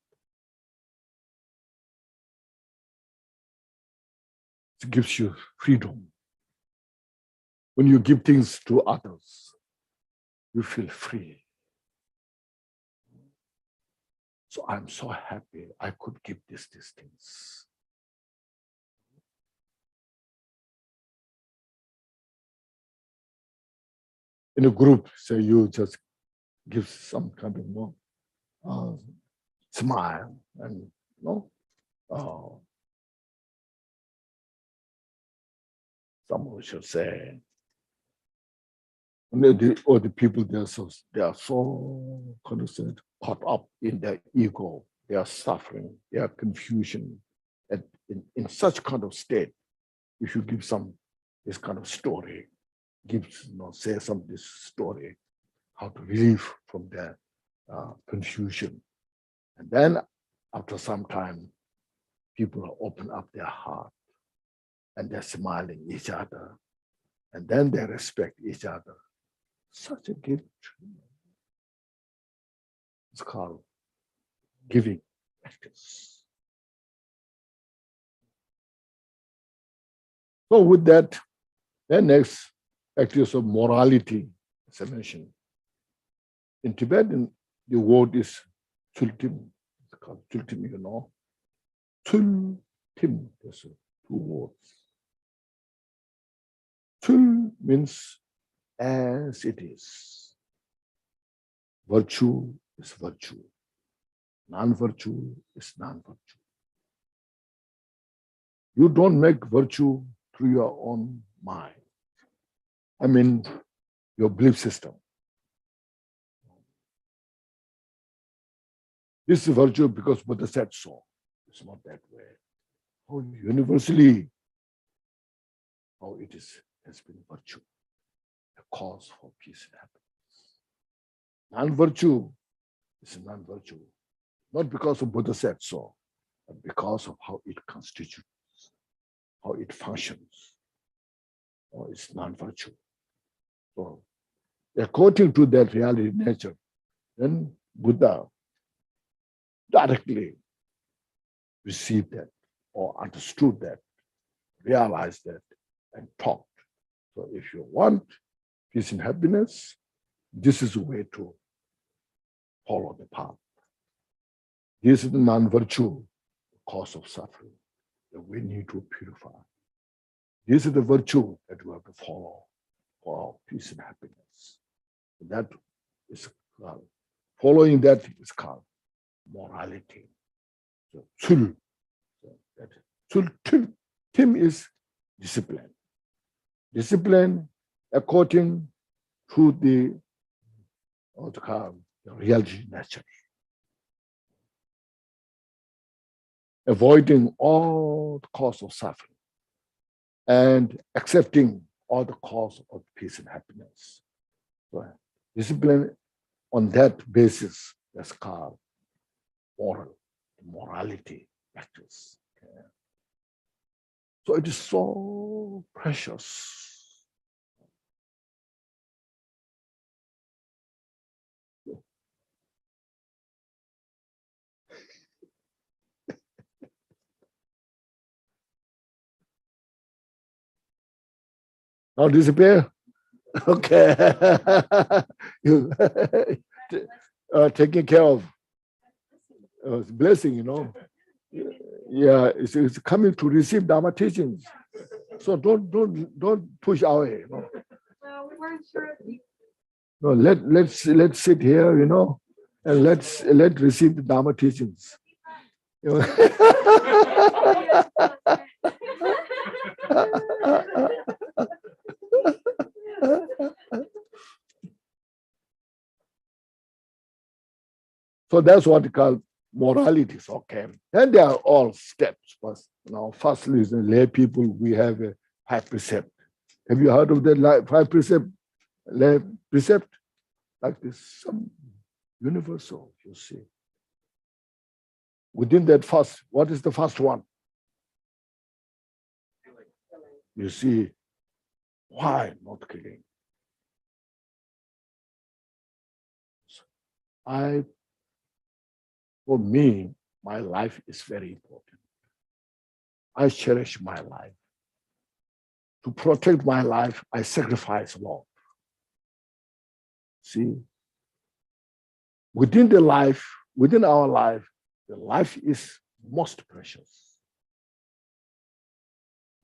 It gives you freedom. When you give things to others, you feel free. So I'm so happy I could give these things. In a group, say you just give some kind of smile and someone should say, or the people they are so caught up in their ego, their suffering, their confusion, and in such kind of state, if you give this kind of story, gives, say some this story, how to relieve from their confusion. And then after some time, people open up their heart and they're smiling each other. And then they respect each other. Such a gift. It's called giving practice. So with that, then next practice of morality, as I mentioned. In Tibetan, the word is tultim. It's called tultim, you know. Tultim, there's two words. Tul means as it is. Virtue is virtue. Non-virtue is non-virtue. You don't make virtue through your own mind. I mean, your belief system. This is virtue because Buddha said so. It's not that way. How universally, how it is has been virtue, a cause for peace and happiness. Non-virtue is non-virtue, not because of Buddha said so, but because of how it constitutes, how it functions. Or it's non-virtue. So, according to that reality nature, then Buddha directly received that or understood that, realized that, and taught. So if you want peace and happiness, this is the way to follow the path. This is the non-virtue, cause of suffering, that we need to purify. This is the virtue that we have to follow for our peace and happiness. That is called, following that is called morality. So, tim is discipline. Discipline according to the reality nature. Avoiding all the cause of suffering and accepting all the cause of peace and happiness. So discipline on that basis is called morality practice. Okay. So it is so precious. Now disappear? Okay. You taking care of blessing, you know. Yeah, it's coming to receive Dharma teachings. So don't push away. You know. No, let's sit here, you know, and let's receive the Dharma teachings. You know? So that's what we call morality. Okay. And they are all steps. Now, firstly, is the lay people, we have a 5 precept. Have you heard of that 5 precept? Lay precept? Like this, some universal, you see. Within that first, what is the first one? You see, why not killing? For me, my life is very important. I cherish my life. To protect my life, I sacrifice love. See, within our life, the life is most precious.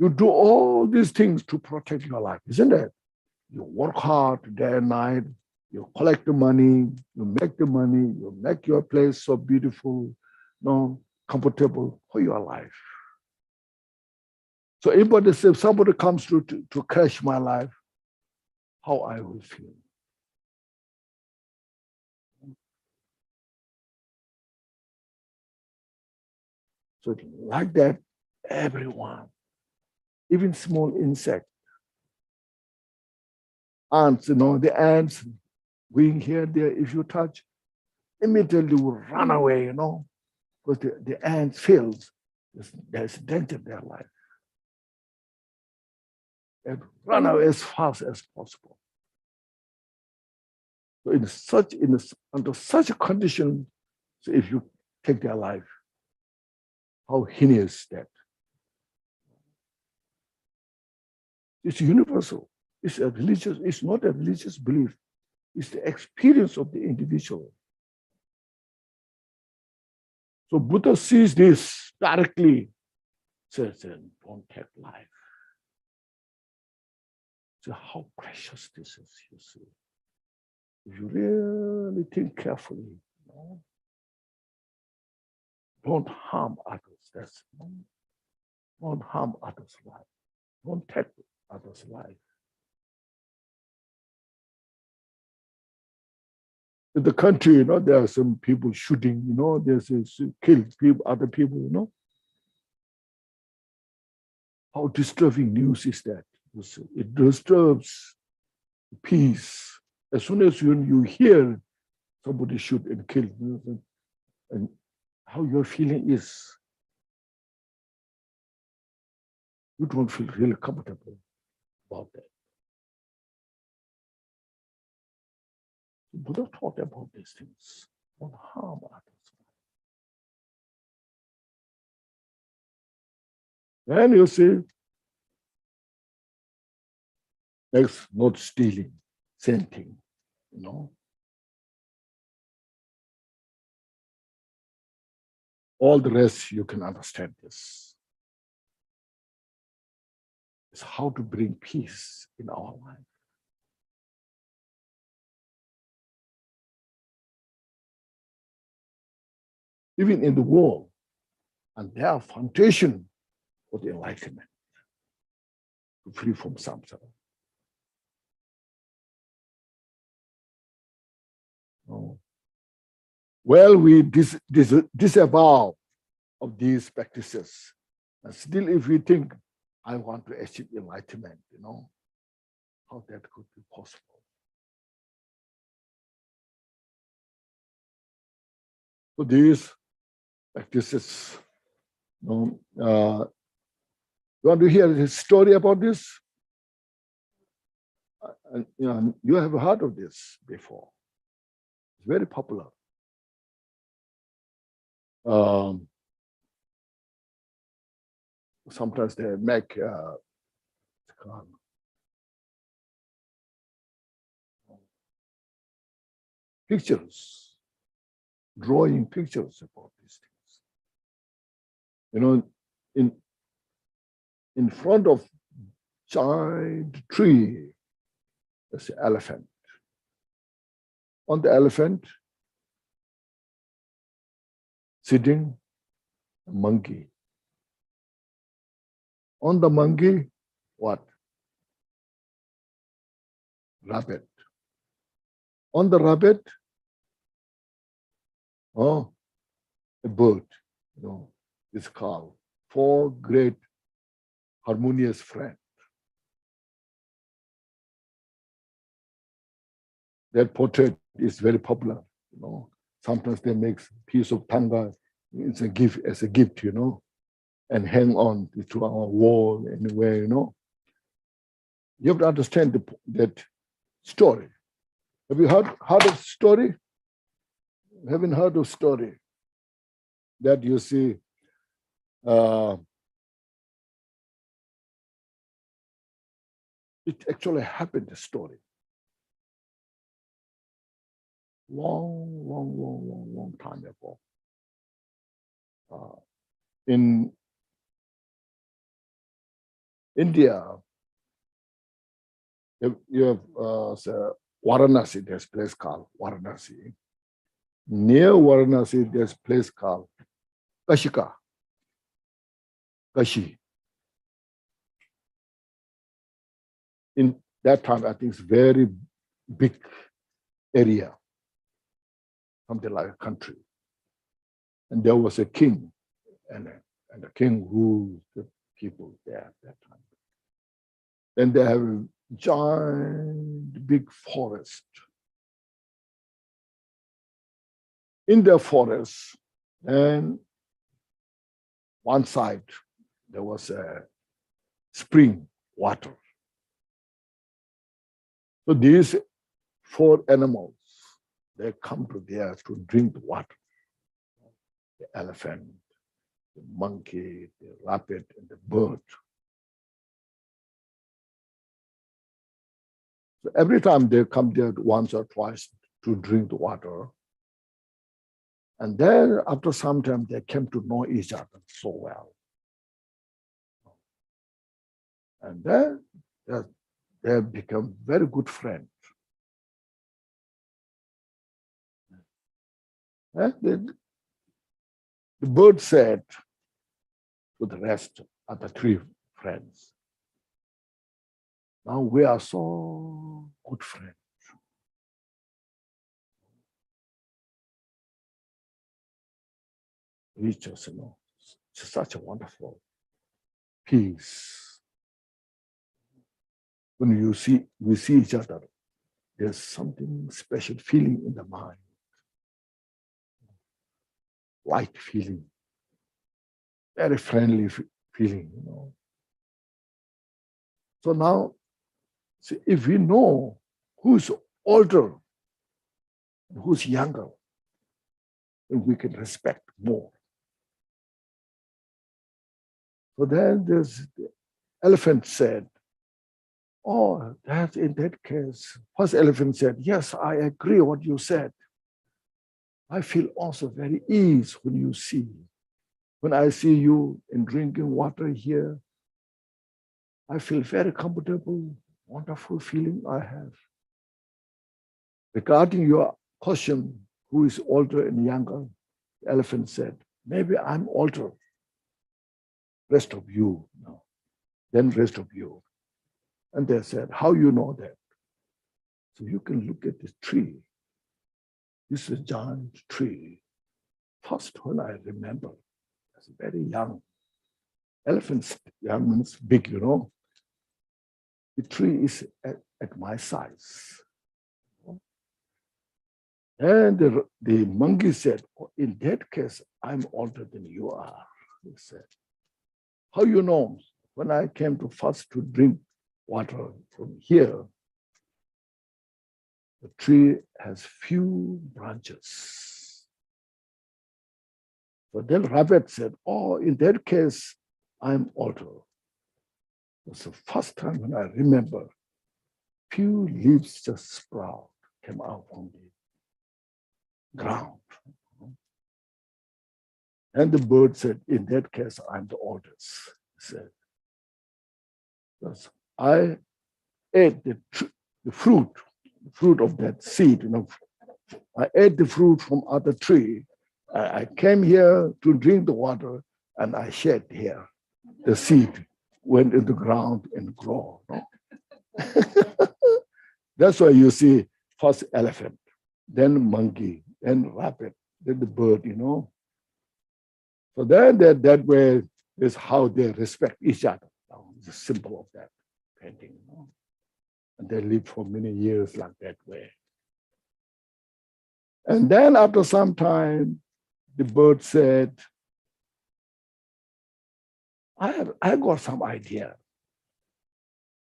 You do all these things to protect your life, isn't it? You work hard day and night, you collect the money, you make your place so beautiful, comfortable for your life. So if somebody comes to crash my life, how I will feel. So like that, everyone, even small insect, ants, the ants going here and there, if you touch, immediately will run away, because the ants feels there's danger in their life. And run away as fast as possible. So under such a condition, so if you take their life, how heinous that. It's universal. It's not a religious belief. It's the experience of the individual. So Buddha sees this directly, says, don't take life. So how precious this is, you see. If you really think carefully, don't harm others. Don't harm others' life. Don't take others' life. In the country, there are some people shooting, there's killed people, other people, How disturbing news is that? It disturbs peace. As soon as you hear somebody shoot and kill, and how your feeling is, you don't feel really comfortable about that. Buddha taught about these things. Don't harm others. And you see, next, not stealing, same thing, All the rest, you can understand this. It's how to bring peace in our life. Even in the world, and their foundation for the enlightenment, to free from samsara. Well, we disavow of these practices. And still, if we think, I want to achieve enlightenment, how that could be possible. So these practices, you want to hear a story about this? You have heard of this before. It's very popular. Sometimes they make pictures, drawing pictures about these things. In front of giant tree, there's an elephant. On the elephant, sitting a monkey. On the monkey, what? Rabbit. On the rabbit, a bird. It's called 4 great harmonious friends. That portrait is very popular. Sometimes they make a piece of tanga. It's a gift as a gift, and hang on to our wall anywhere, You have to understand that story. Have you heard of story? Haven't heard of story? That you see, it actually happened, the story. Long time ago. In India, you have Varanasi, there's a place called Varanasi. Near Varanasi, there's a place called Kashi. In that time, I think it's very big area, something like a country. And there was a king, and the king ruled the people there at that time. Then they have giant big forest. In the forest, and one side there was a spring water. So these 4 animals, they come to there to drink the water. The elephant, the monkey, the rabbit, and the bird. So every time they come there once or twice to drink the water, and then after some time they came to know each other so well. And then they become very good friends. And the bird said to the rest of the 3 friends, now we are so good friends. We just know it's such a wonderful peace. When we see each other, there's something special feeling in the mind. Light feeling, very friendly feeling, you know. So now, see, if we know who's older and who's younger, then we can respect more. So then there's the elephant said, oh, that in that case, first elephant said, yes, I agree what you said. I feel also very ease when you see. When I see you in drinking water here, I feel very comfortable, wonderful feeling I have. Regarding your question, who is older and younger, the elephant said, maybe I'm older. Rest of you, no. Then rest of you. And they said, how you know that? So you can look at this tree. This is a giant tree. First, when I remember, I was very young. Elephants, young means big, you know. The tree is at my size. And the monkey said, oh, in that case, I'm older than you are. He said, how you know? When I came to first to drink water from here, the tree has few branches. But then rabbit said, oh, in that case, I'm older. It's the first time when I remember, few leaves just sprout, came out from the ground. And the bird said, in that case, I'm the oldest. He said, because I ate the fruit of that seed, you know. I ate the fruit from other tree. I came here to drink the water and I shed here. The seed went in the ground and grew. No? That's why you see first elephant, then monkey, then rabbit, then the bird, you know. So then that way is how they respect each other. It's a symbol of that painting. You know? And they live for many years like that way. And then after some time, the bird said, I got some idea.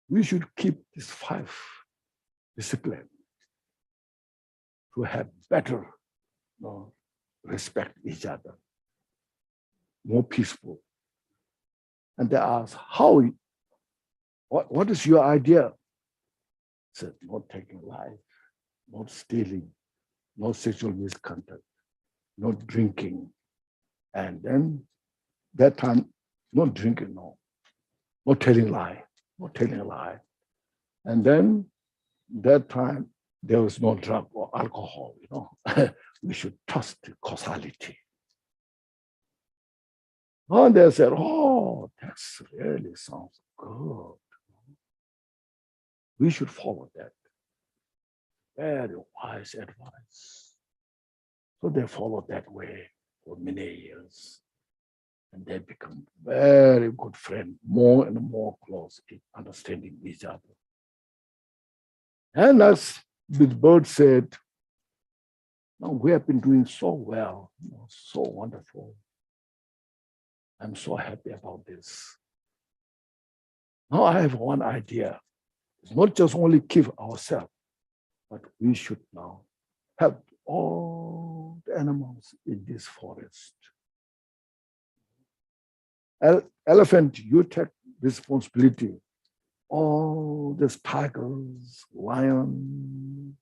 We should keep this 5 discipline to have better, you know, respect each other, more peaceful. And they asked, how? What is your idea? I said, not taking life, not stealing, no sexual misconduct, no drinking. And then that time, not drinking, no, not telling lie, not telling a lie. And then that time, there was no drug or alcohol, you know. We should trust the causality. And they said, oh, that really sounds good. We should follow that. Very wise advice. So they followed that way for many years. And they become very good friends, more and more close in understanding each other. And as the bird said, no, we have been doing so well, so wonderful. I'm so happy about this. Now I have one idea. It's not just only keep ourselves, but we should now help all the animals in this forest. Elephant, you take responsibility. All these tigers, lions,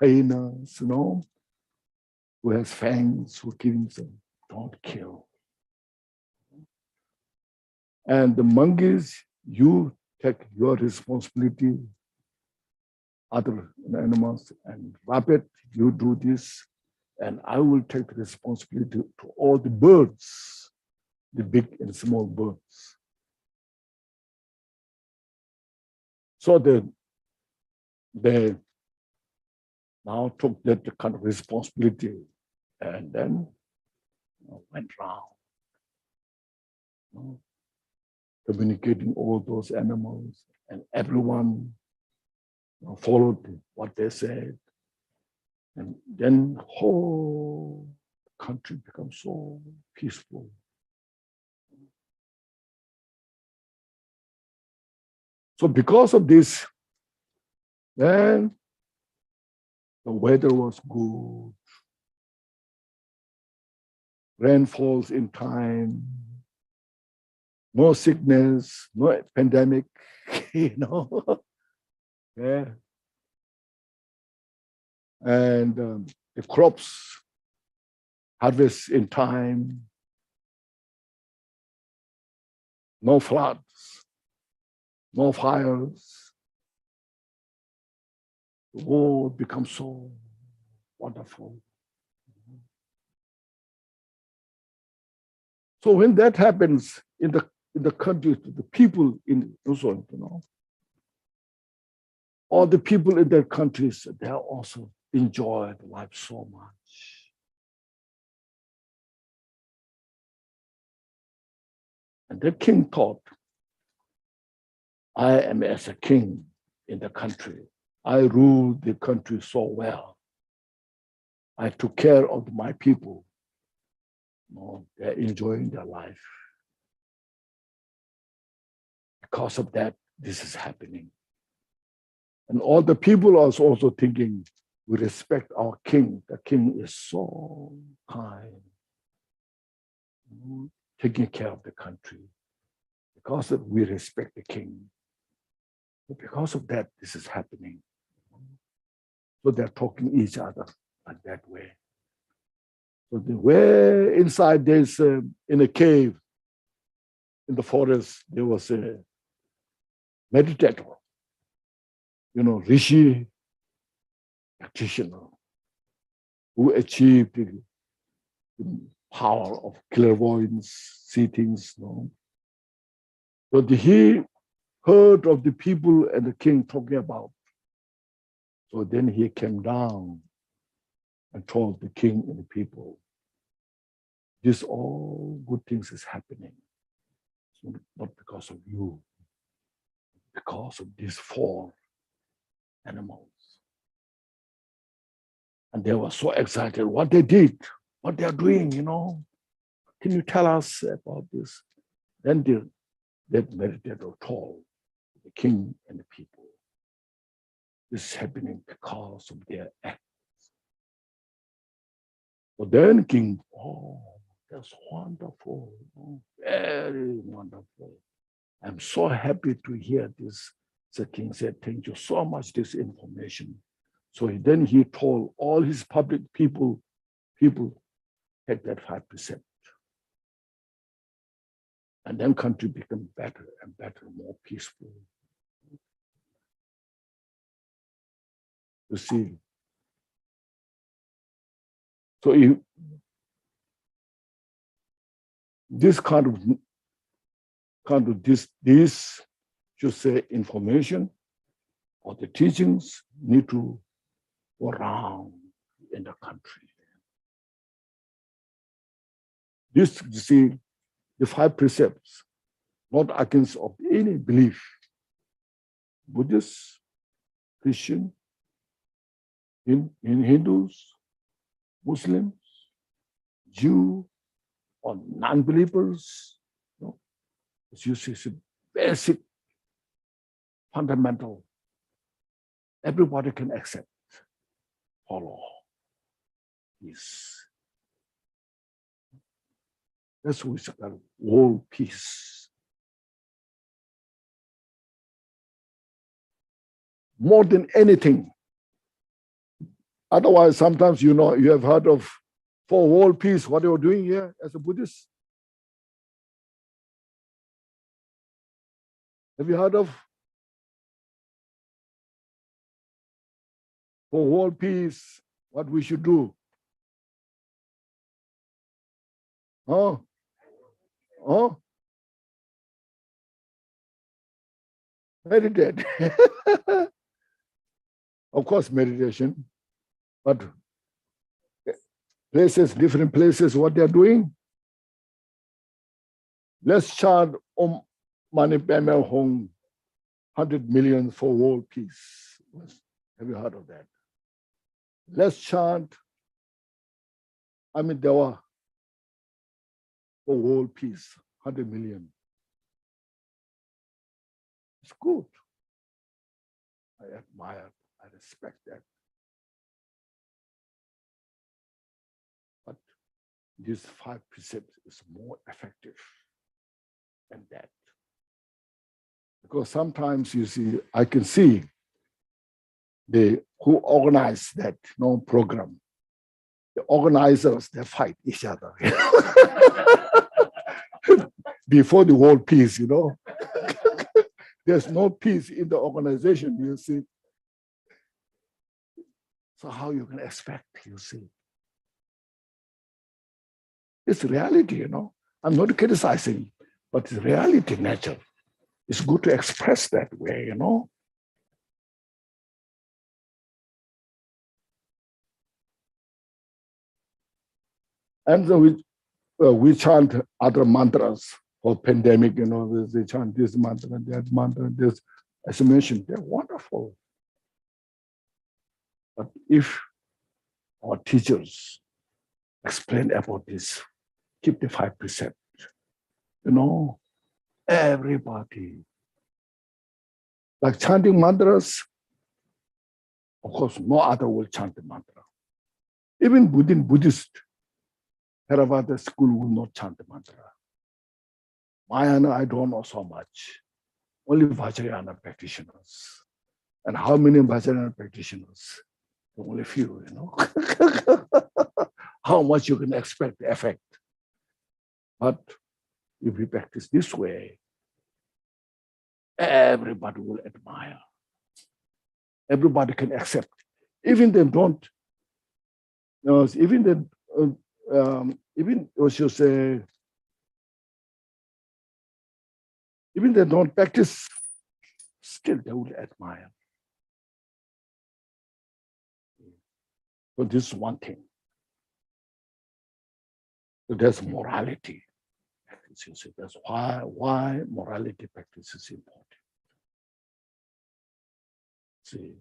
hyenas, who has fangs, who kills them, don't kill. And the monkeys, you take your responsibility. Other animals, and rabbit, you do this, and I will take the responsibility to all the birds, the big and small birds. So they now took that kind of responsibility and then went around, communicating all those animals, and everyone followed what they said. And then the whole country becomes so peaceful. So because of this, then the weather was good. Rain falls in time. No sickness, no pandemic, Yeah. And the crops harvest in time. No floods, no fires. The world becomes so wonderful. So when that happens in the country, the people in also, all the people in their countries, they also enjoy life so much. And the king thought, I am as a king in the country. I ruled the country so well. I took care of my people. They're enjoying their life. Because of that, this is happening. And all the people are also thinking, we respect our king. The king is so kind, taking care of the country. Because we respect the king. But because of that, this is happening. So they're talking each other like that way. So the way inside there's in a cave in the forest, there was a meditator, Rishi practitioner who achieved the power of clairvoyance, see things. So he heard of the people and the king talking about. So then he came down and told the king and the people, this all good things is happening. So not because of you, because of these 4 animals. And they were so excited what they did, what they are doing, Can you tell us about this? Then that meditator told the king and the people, this is happening because of their acts. So then king, that's wonderful, very wonderful. I'm so happy to hear this. The king said, thank you so much, this information. So then he told all his public people take that 5%. And then country become better and better, more peaceful. You see. So this kind of this should say information or the teachings need to go around in the country. This, you see, the 5 precepts, not against of any belief, Buddhist, Christian, in Hindus, Muslims, Jew, or non-believers. You know, you see, it's a basic, fundamental. Everybody can accept, follow. Peace. That's what we call world peace. More than anything. Otherwise, sometimes you have heard of for world peace, what you're doing here as a Buddhist. Have you heard of for world peace, what we should do? Oh, oh, meditate. Of course, meditation, but places, different places, what they're doing. Let's chant Om Mani Padme Hum 100 million for world peace. Have you heard of that? Let's chant Amitabha for world peace, 100 million. It's good. I admire, I respect that. But these 5 precepts is more effective than that. Because sometimes you see, I can see who organize that program. The organizers, they fight each other. Before the world peace, There's no peace in the organization, you see. So how you can expect, you see? It's reality, I'm not criticizing, but it's reality, nature. It's good to express that way, And then we chant other mantras for pandemic, they chant this mantra, that mantra, this. As I mentioned, they're wonderful. But if our teachers explain about this, keep the 5%, everybody. Like chanting mantras, of course, no other will chant the mantra. Even within Buddhist Theravada school will not chant the mantra. Mahayana, I don't know so much. Only Vajrayana practitioners. And how many Vajrayana practitioners? Only few, How much you can expect the effect. But if we practice this way, everybody will admire. Everybody can accept. Even they don't, even they don't practice, still they will admire. So this is one thing. So there's morality. That's why morality practice is important. See,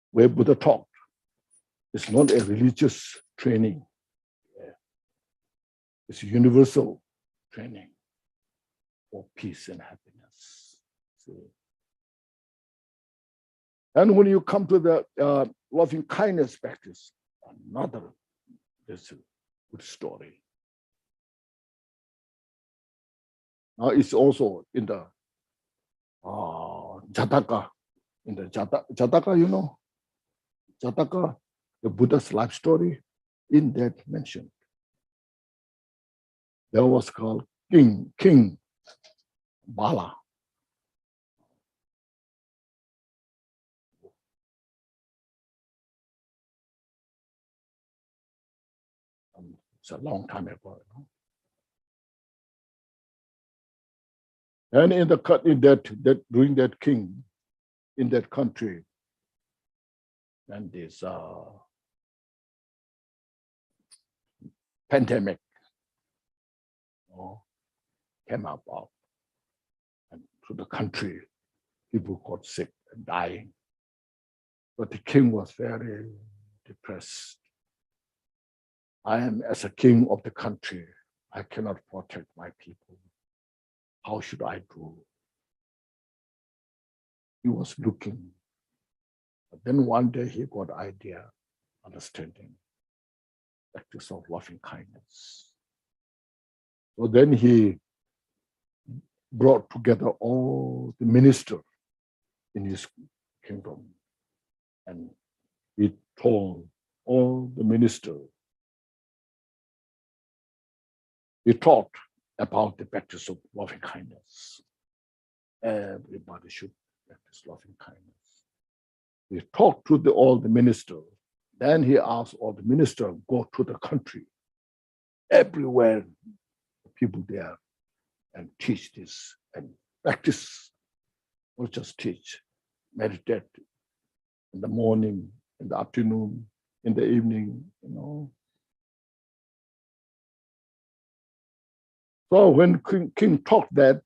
where Buddha taught, it's not a religious training. It's a universal training for peace and happiness. See. And when you come to the loving kindness practice, another this good story. Now it's also in the Jataka. In the Jataka, Jataka, the Buddha's life story, in that mentioned. There was called King Bala. It's a long time ago. And during that king, in that country, and this pandemic came about, and to the country, people got sick and dying. But the king was very depressed. I am as a king of the country. I cannot protect my people. How should I do? He was looking. But then one day he got idea, understanding, practice of loving kindness. So then he brought together all the ministers in his kingdom. And he told all the ministers, he taught about the practice of loving kindness. Everybody should practice loving kindness. He talked to all the ministers. Then he asked all the ministers, go to the country, everywhere, the people there, and teach this and practice, not just teach, meditate in the morning, in the afternoon, in the evening, So when King talked that,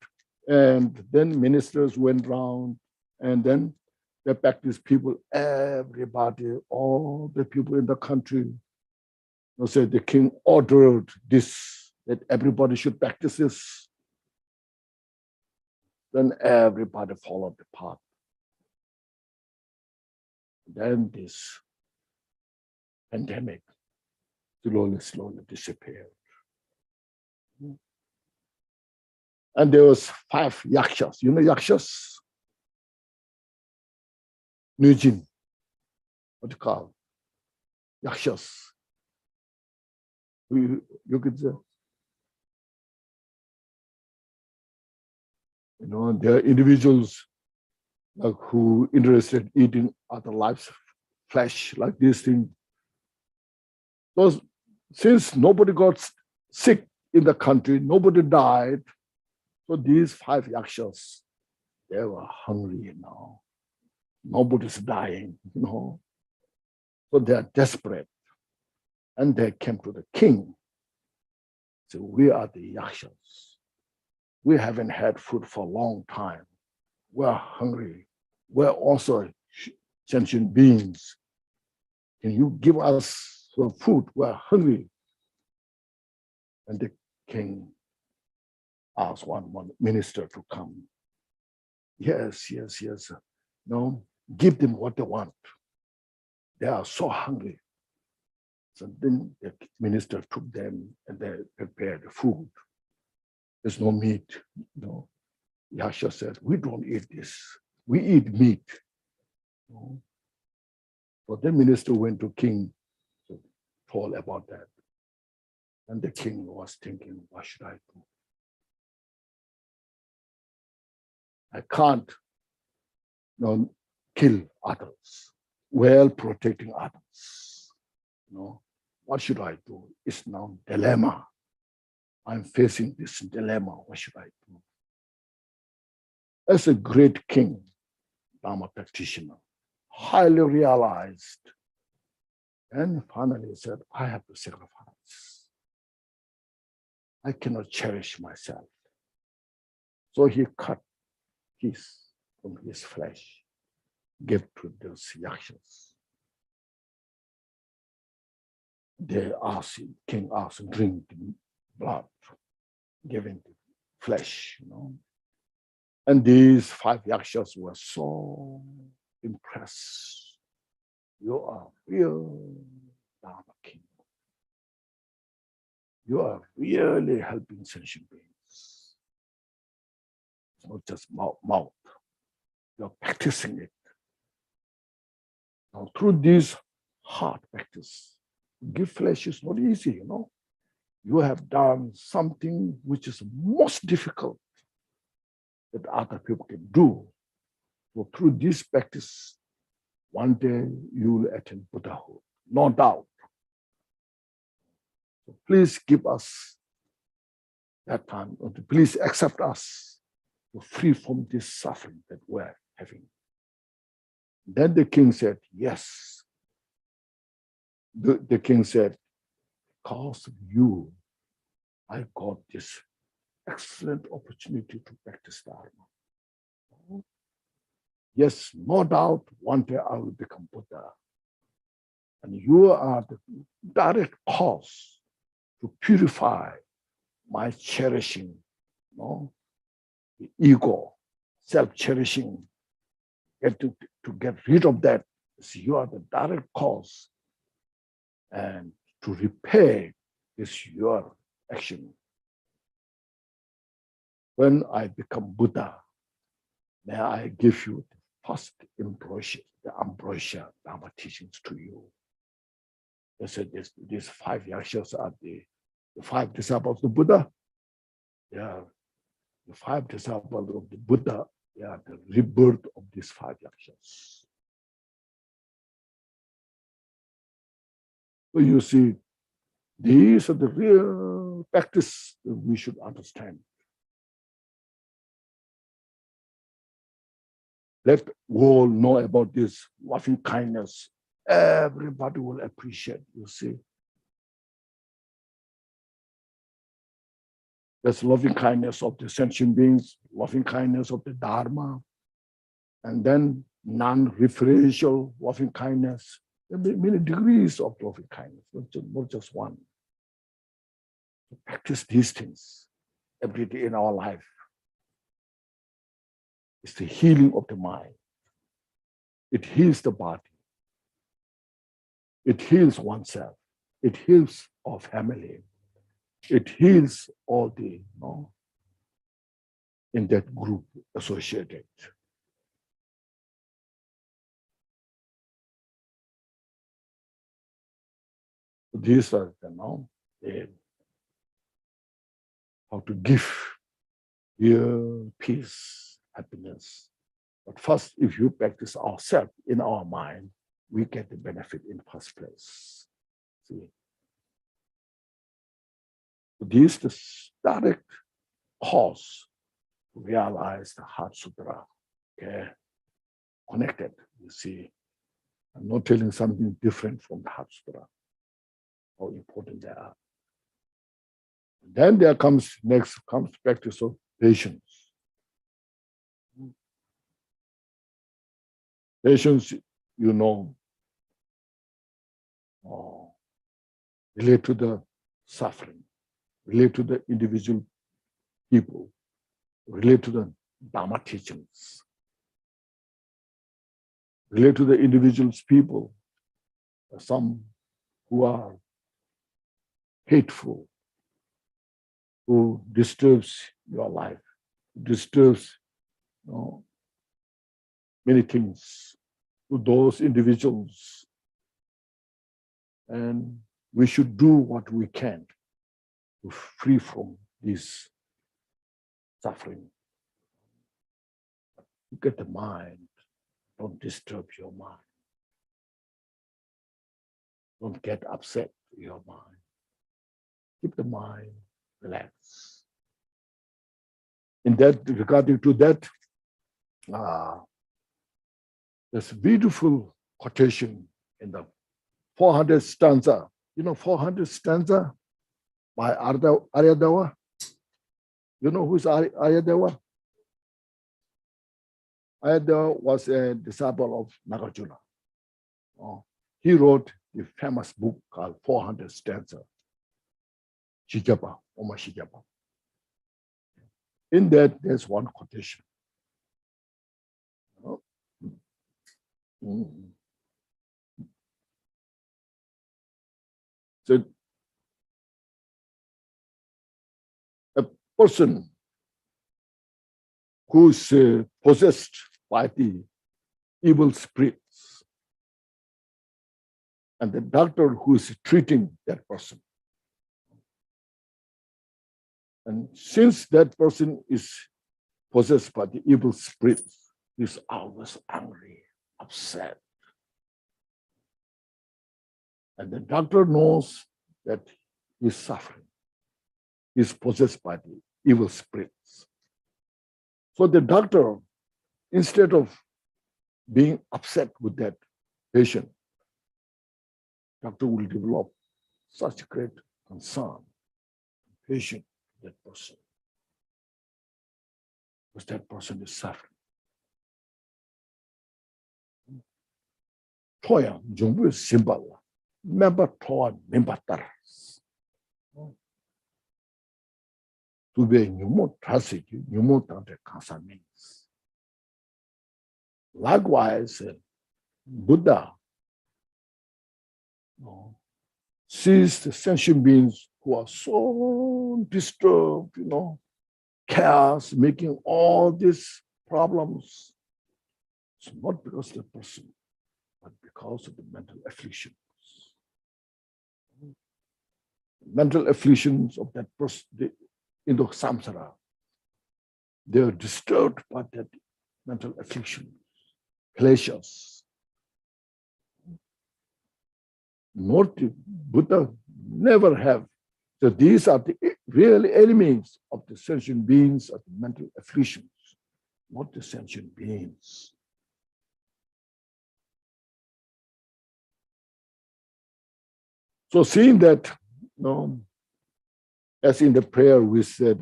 and then ministers went round, and then they practiced people, everybody, all the people in the country, said the king ordered this, that everybody should practice this. Then everybody followed the path. Then this pandemic slowly disappeared. And there was 5 yakshas. You know yakshas? Nujin. What do you call? Yakshas. You could say. There are individuals like who interested in eating other lives' flesh, like this thing. So since nobody got sick in the country, nobody died. So these 5 yakshas, they were hungry now. Nobody's dying, So they are desperate. And they came to the king. So we are the yakshas. We haven't had food for a long time. We're hungry. We're also sentient beings. Can you give us some food? We're hungry. And the king asked one minister to come. Yes. No, give them what they want. They are so hungry. So then the minister took them and they prepared the food. There's no meat. Yasha said, we don't eat this. We eat meat. So the minister went to king, told about that. And the king was thinking, what should I do? I can't kill others while protecting others. What should I do? It's now dilemma. I'm facing this dilemma. What should I do? As a great king, Dharma practitioner, highly realized, and finally said, I have to sacrifice. I cannot cherish myself. So he cut piece from his flesh, gave to those yakshas. King asked, drink the blood, giving the flesh, And these 5 yakshas were so impressed. You are real Dharma king. You are really helping sentient beings. It's not just mouth. You're practicing it. Now, through this hard practice, give flesh is not easy, You have done something which is most difficult that other people can do. So through this practice, one day you will attain Buddhahood, no doubt. So please give us that time. Please accept us to free from this suffering that we're having. Then the king said, yes. The king said, because of you, I got this excellent opportunity to practice Dharma. yes, no doubt, one day I will become Buddha. And you are the direct cause to purify my cherishing, the ego, self-cherishing, to get rid of that. So you are the direct cause. And to repay is your action. When I become Buddha, may I give you the first ambrosia, the ambrosia Dharma teachings to you. They said these 5 yakshas are the 5 disciples of the Buddha. They are the 5 disciples of the Buddha. They are the rebirth of these 5 yakshas. So you see, these are the real practice that we should understand. Let all know about this loving kindness. Everybody will appreciate, you see. There's loving kindness of the sentient beings, loving kindness of the Dharma, and then non-referential loving kindness. There are many degrees of loving kindness, not just one. Practice these things every day in our life. It's the healing of the mind. It heals the body. It heals oneself. It heals our family. It heals all the, in that group associated. These are how to give real peace, happiness. But first, if you practice ourselves in our mind, we get the benefit in the first place. See? This is the direct cause to realize the Heart Sutra. Okay? Connected, you see. I'm not telling something different from the Heart Sutra, how important they are. Then there comes practice of patience. Patience, relate to the suffering, relate to the individual people, relate to the Dharma teachings, relate to the individuals, people, some who are hateful, who disturbs your life, disturbs many things to those individuals. And we should do what we can to free from this suffering. Look at the mind. Don't disturb your mind. Don't get upset with your mind. Keep the mind relaxed. In that, regarding to that, there's a beautiful quotation in the 400 stanza. 400 stanza by Aryadeva? You know who's Aryadeva? Aryadeva was a disciple of Nagarjuna. He wrote the famous book called 400 stanza, Shikapa, Oma Shikapa. In that, there's one quotation. So, a person who's possessed by the evil spirits, and the doctor who is treating that person. And since that person is possessed by the evil spirits, he's always angry, upset. And the doctor knows that he's suffering. He's possessed by the evil spirits. So the doctor, instead of being upset with that patient, doctor will develop such great concern, patient with that person, because that person is suffering. 토양 정부의 심발라 member 토와 member 따라 두배 유모 다시기 유모 단테 가사 means. Likewise, Buddha sees the sentient beings who are so disturbed, chaos, making all these problems. It's not because of the person, but because of the mental afflictions. Mental afflictions of that person in the samsara, they are disturbed by that mental affliction, pleasures. Not Buddha never have. So these are the real enemies of the sentient beings of the mental afflictions, not the sentient beings. So seeing that, as in the prayer we said,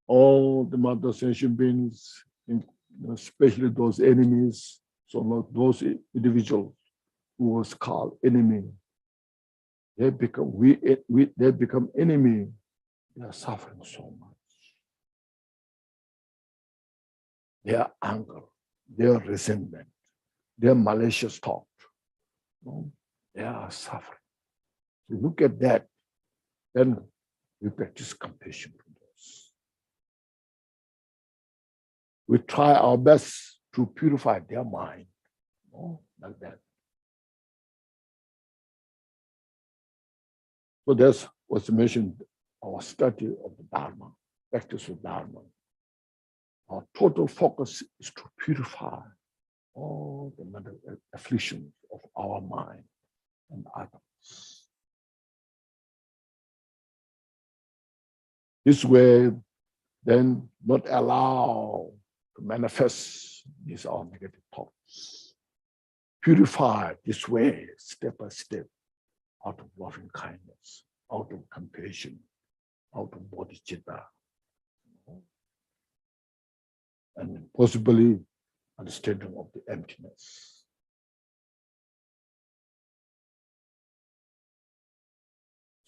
all the mother sentient beings, especially those enemies, so not those individuals who was called enemy, they become they become enemy. They are suffering so much. Their anger, their resentment, their malicious thought, they are suffering. So look at that, then we practice compassion for those. We try our best to purify their mind, like that. So that's what's mentioned, our study of the Dharma, practice of Dharma. Our total focus is to purify all the mental afflictions of our mind and others. This way, then not allow to manifest these our negative thoughts. Purify this way, step by step, out of loving kindness, out of compassion, out of bodhicitta, and possibly understanding of the emptiness.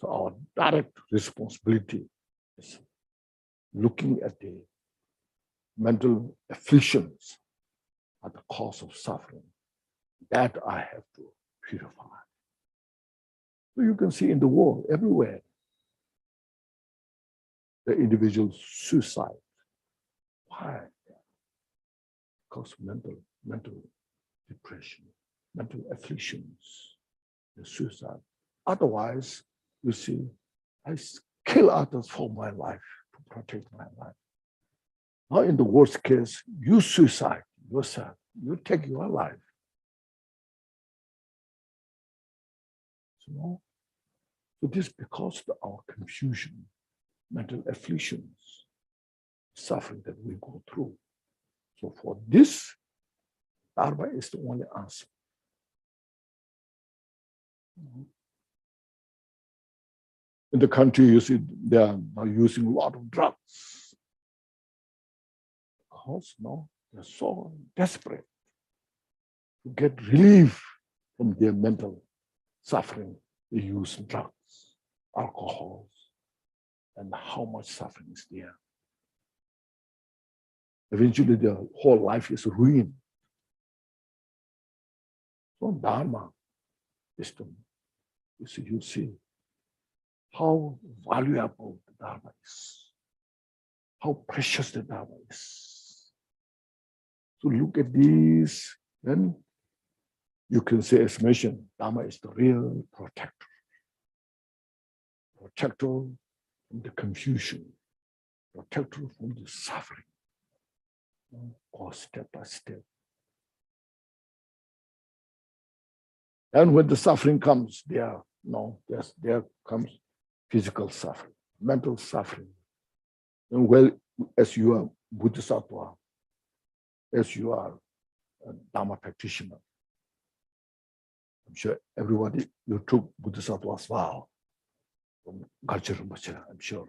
So our direct responsibility is looking at the mental afflictions at the cause of suffering. That I have to purify. So you can see in the world, everywhere, the individual suicide. Why? Because mental depression, mental afflictions, the suicide. Otherwise, you see, I kill others for my life, to protect my life. Now, in the worst case, you suicide yourself, you take your life. So this is because of our confusion, mental afflictions, suffering that we go through. So for this, Dharma is the only answer. In the country, you see, they are now using a lot of drugs. Because they're so desperate to get relief from their mental suffering. They use drugs, alcohol, and how much suffering is there. Eventually, their whole life is ruined. So Dharma is to, you see how valuable the Dharma is, how precious the Dharma is. So look at these, then you can say, as mentioned, Dharma is the real protector. Protector from the confusion, protector from the suffering. Go step by step. And when the suffering comes, there comes physical suffering, mental suffering. And well, as you are Bodhisattva, as you are a Dharma practitioner, I'm sure everybody, you took Bodhisattva's vow from Gyaltsen Rinpoche, I'm sure.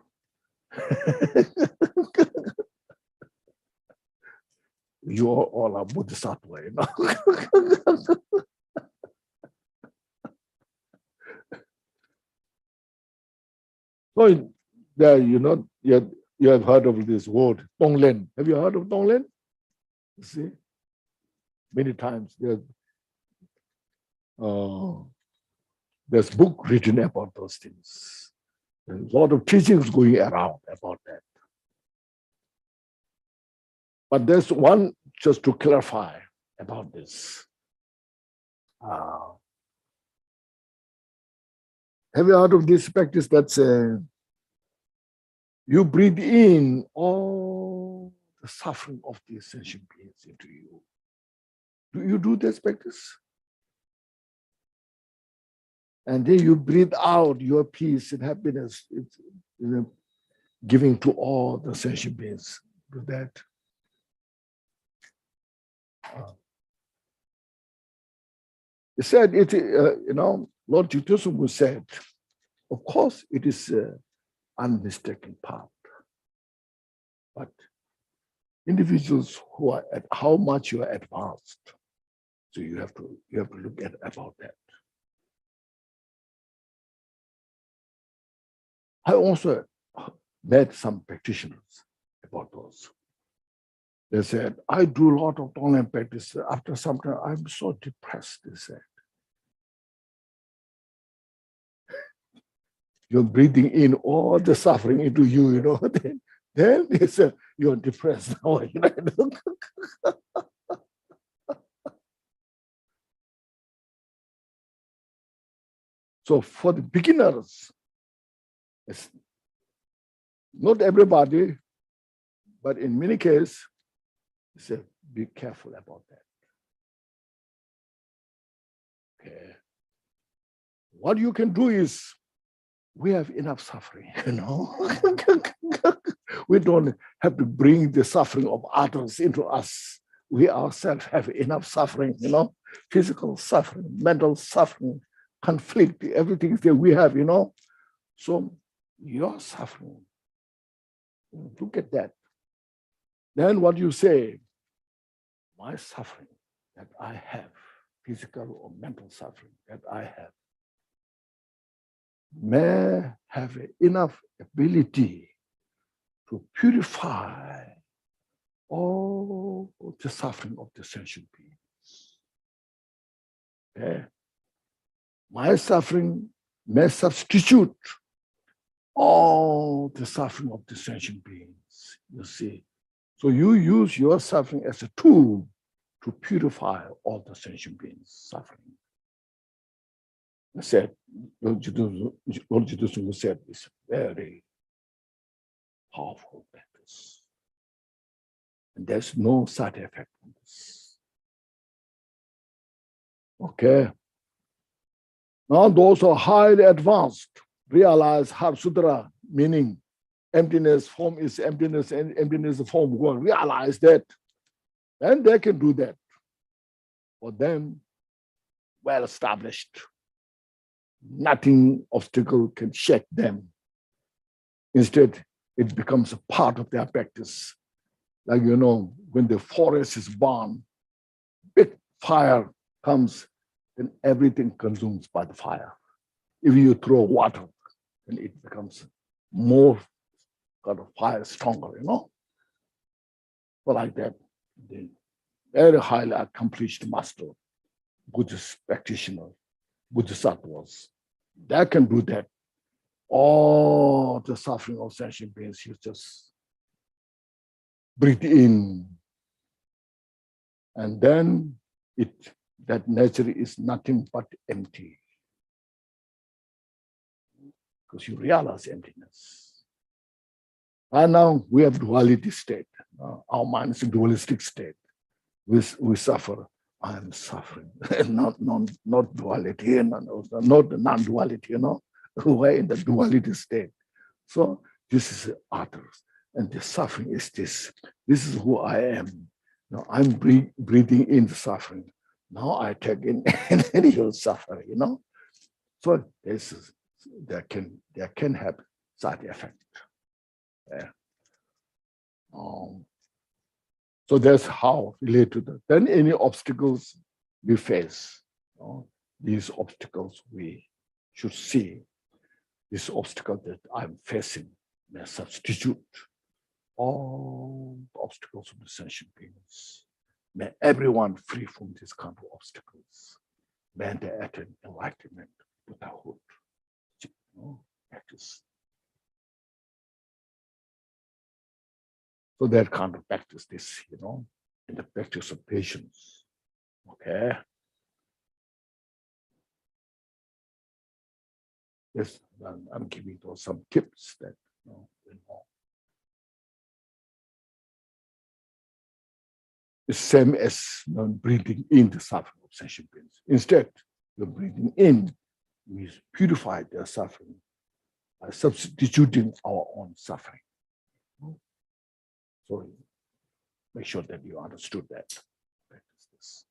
You all are Bodhisattva, So there, you have heard of this word, Tonglen. Have you heard of Tonglen? You see, many times there's book written about those things. There's a lot of teachings going around about that. But there's one just to clarify about this. Have you heard of this practice that's you breathe in all the suffering of the sentient beings into you? Do you do this practice? And then you breathe out your peace and happiness, giving to all the sentient beings. Do that. He said, Lord Gyaltsen said, of course, it is unmistaken path. But individuals who are at how much you are advanced, so you have to look at about that. I also met some practitioners about those. They said, I do a lot of Tonglen practice. After some time, I'm so depressed, they said. You're breathing in all the suffering into you, then they say, you're depressed now. So for the beginners, it's not everybody, but in many cases, he said, be careful about that. Okay. What you can do is, we have enough suffering, We don't have to bring the suffering of others into us. We ourselves have enough suffering, physical suffering, mental suffering, conflict, everything that we have, So your suffering, look at that. Then what you say, my suffering that I have, physical or mental suffering that I have, may have enough ability to purify all the suffering of the sentient beings. Okay? My suffering may substitute all the suffering of the sentient beings, you see. So you use your suffering as a tool to purify all the sentient beings' suffering. I said, Lord Gyaltsen said this very powerful practice. And there's no side effect on this. Okay. Now those who are highly advanced realize Sutra, meaning emptiness, form is emptiness, and emptiness is form. Go realize that. And they can do that. For them, well established. Nothing obstacle can shake them. Instead, it becomes a part of their practice. Like, when the forest is burned, big fire comes, then everything consumes by the fire. If you throw water, then it becomes more kind of fire stronger, So like that, the very highly accomplished master, Buddhist practitioner, Bodhisattvas, they can do that. All the suffering of sentient beings, you just breathe in. And then that nature is nothing but empty. Because you realize emptiness. And now we have duality state. Our mind is a dualistic state. We suffer. I am suffering. not duality, not non-duality, We're in the duality state. So this is others. And the suffering is this. This is who I am. Now I'm breathing in the suffering. Now I take in and you'll suffer, So there can have side effect. Yeah. So that's how related to that. Then any obstacles we face, these obstacles we should see. this obstacle that I'm facing may substitute all the obstacles of the sentient beings. May everyone free from these kind of obstacles. May they attain enlightenment, Buddhahood. You know, practice. So that kind of practice this, you know, in the practice of patience. Okay. Yes, I'm giving those some tips that you know. The same as breathing in the suffering of sentient beings. Instead, the breathing in means purify their suffering by substituting our own suffering. So make sure that you understood that. Practice this.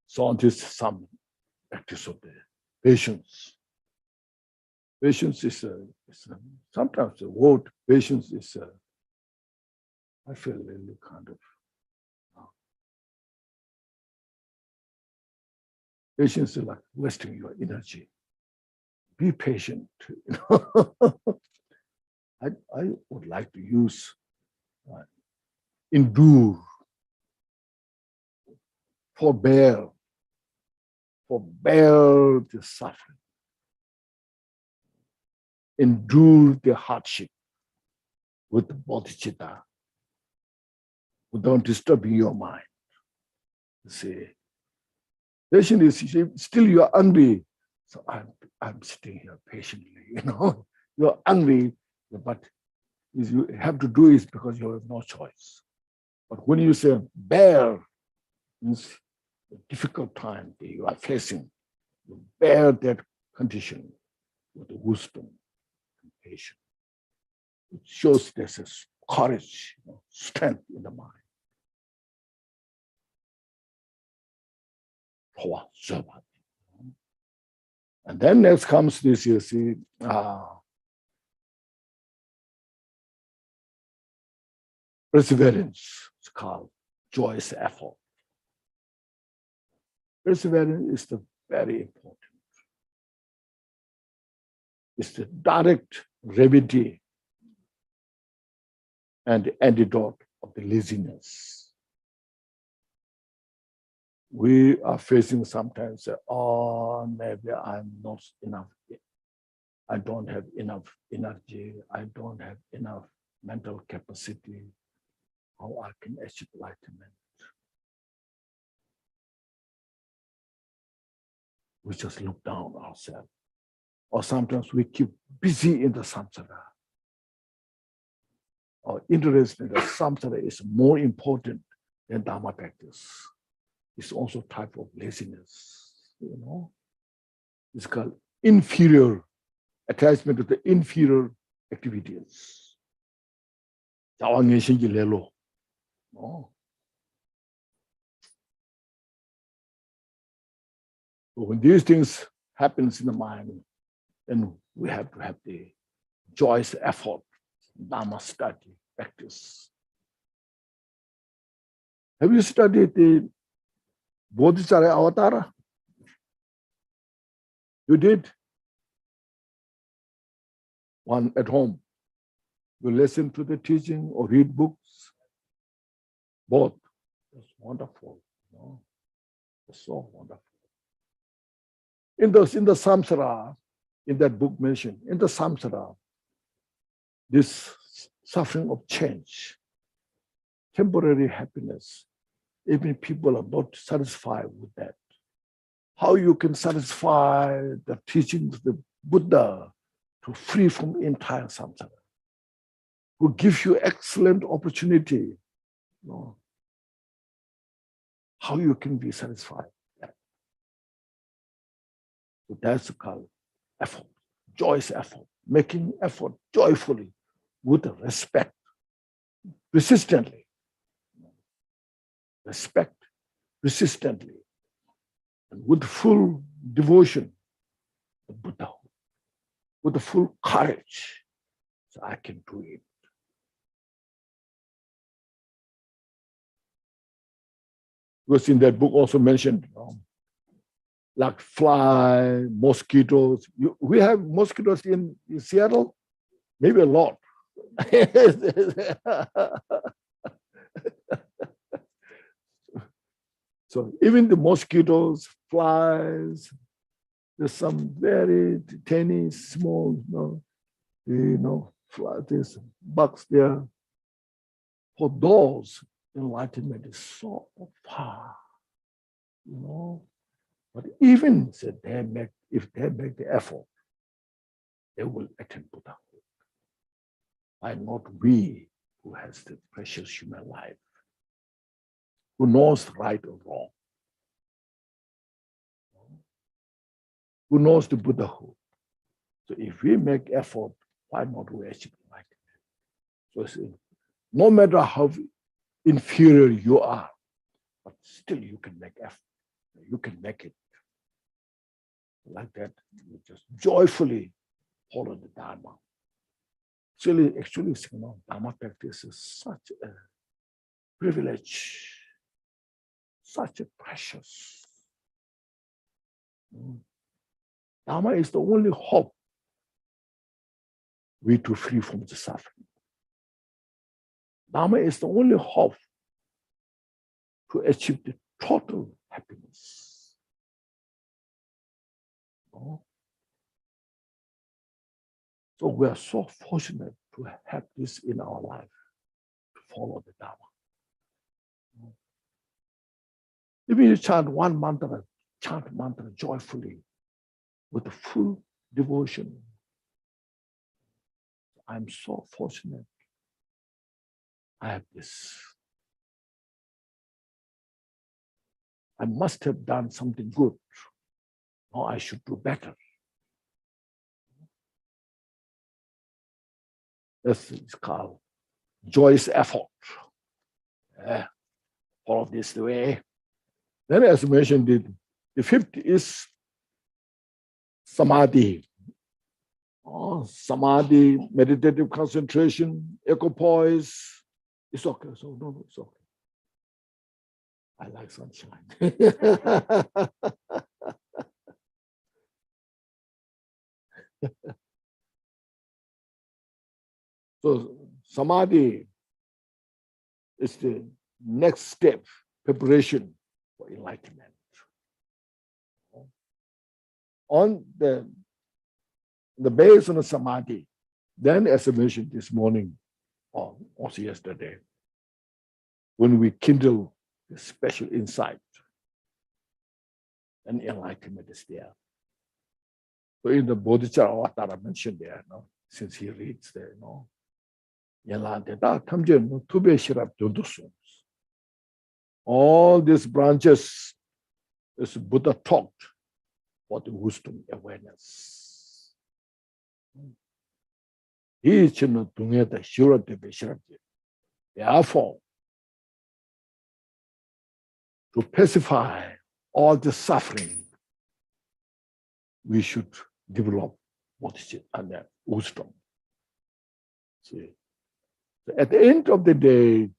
So on this some practice of the patience. Patience is sometimes the word patience is I feel really kind of patience is like wasting your energy. Be patient. You know? I would like to use endure, forbear the suffering, endure the hardship with the bodhicitta without disturbing your mind. You see, patient is still you are angry, so I'm sitting here patiently. You know, you're angry, but you have to do it because you have no choice. But when you say bear, means the difficult time that you are facing, you bear that condition with wisdom and patience. It shows there's a courage, you know, strength in the mind. And then next comes this, you see, perseverance. It's called joyous effort. Perseverance is very important. It's the direct remedy and the antidote of the laziness. We are facing sometimes, oh, maybe I'm not enough. I don't have enough energy. I don't have enough mental capacity. How I can achieve enlightenment. We just look down ourselves. Or sometimes we keep busy in the samsara. Our interest in the samsara is more important than Dharma practice. It's also a type of laziness, you know. It's called inferior attachment to the inferior activities. No. So when these things happens in the mind, then we have to have the joyous effort, Dharma study, practice. Have you studied the Bodhisattva Avatara? You did? One at home. You listen to the teaching or read books? Both. That's wonderful. You know? It's so wonderful. In the samsara, in that book mentioned, in the samsara, this suffering of change, temporary happiness, even people are not satisfied with that. How you can satisfy the teachings of the Buddha to free from entire samsara, who gives you excellent opportunity, you know, how you can be satisfied. So that's called effort, joyous effort, making effort joyfully with respect, persistently. Respect, persistently, and with full devotion to Buddha, with the full courage, so I can do it. Because in that book also mentioned, like fly, mosquitoes. We have mosquitoes in Seattle, maybe a lot. So even the mosquitoes, flies, there's some very tiny, small, these bugs there. For those, enlightenment is so far, But even if they make the effort, they will attain Buddha. Why not we who has the precious human life, who knows right or wrong, who knows the Buddhahood. So if we make effort, why not we achieve enlightenment? So no matter how inferior you are, but still you can make effort. You can make it. Like that, you just joyfully follow the Dharma. Actually, Dharma practice is such a privilege, such a precious. Dharma is the only hope we to free from the suffering. Dharma is the only hope to achieve the total happiness. So we are so fortunate to have this in our life, to follow the Dharma. If you chant one mantra, chant mantra joyfully, with the full devotion. I'm so fortunate. I have this. I must have done something good. Now I should do better. This is called joyous effort. Follow this the way. Then, as mentioned, the fifth is samadhi. Samadhi, meditative concentration, equipoise. It's okay. So no, it's okay. I like sunshine. So samadhi is the next step, preparation for enlightenment. On the base of the samadhi, then as I mentioned this morning, or also yesterday, when we kindle the special insight, and enlightenment is there. So in the Bodhisattva avatar I mentioned there, since he reads there, all these branches is Buddha taught for the wisdom awareness. Therefore, to pacify all the suffering, we should develop wisdom. See, so at the end of the day,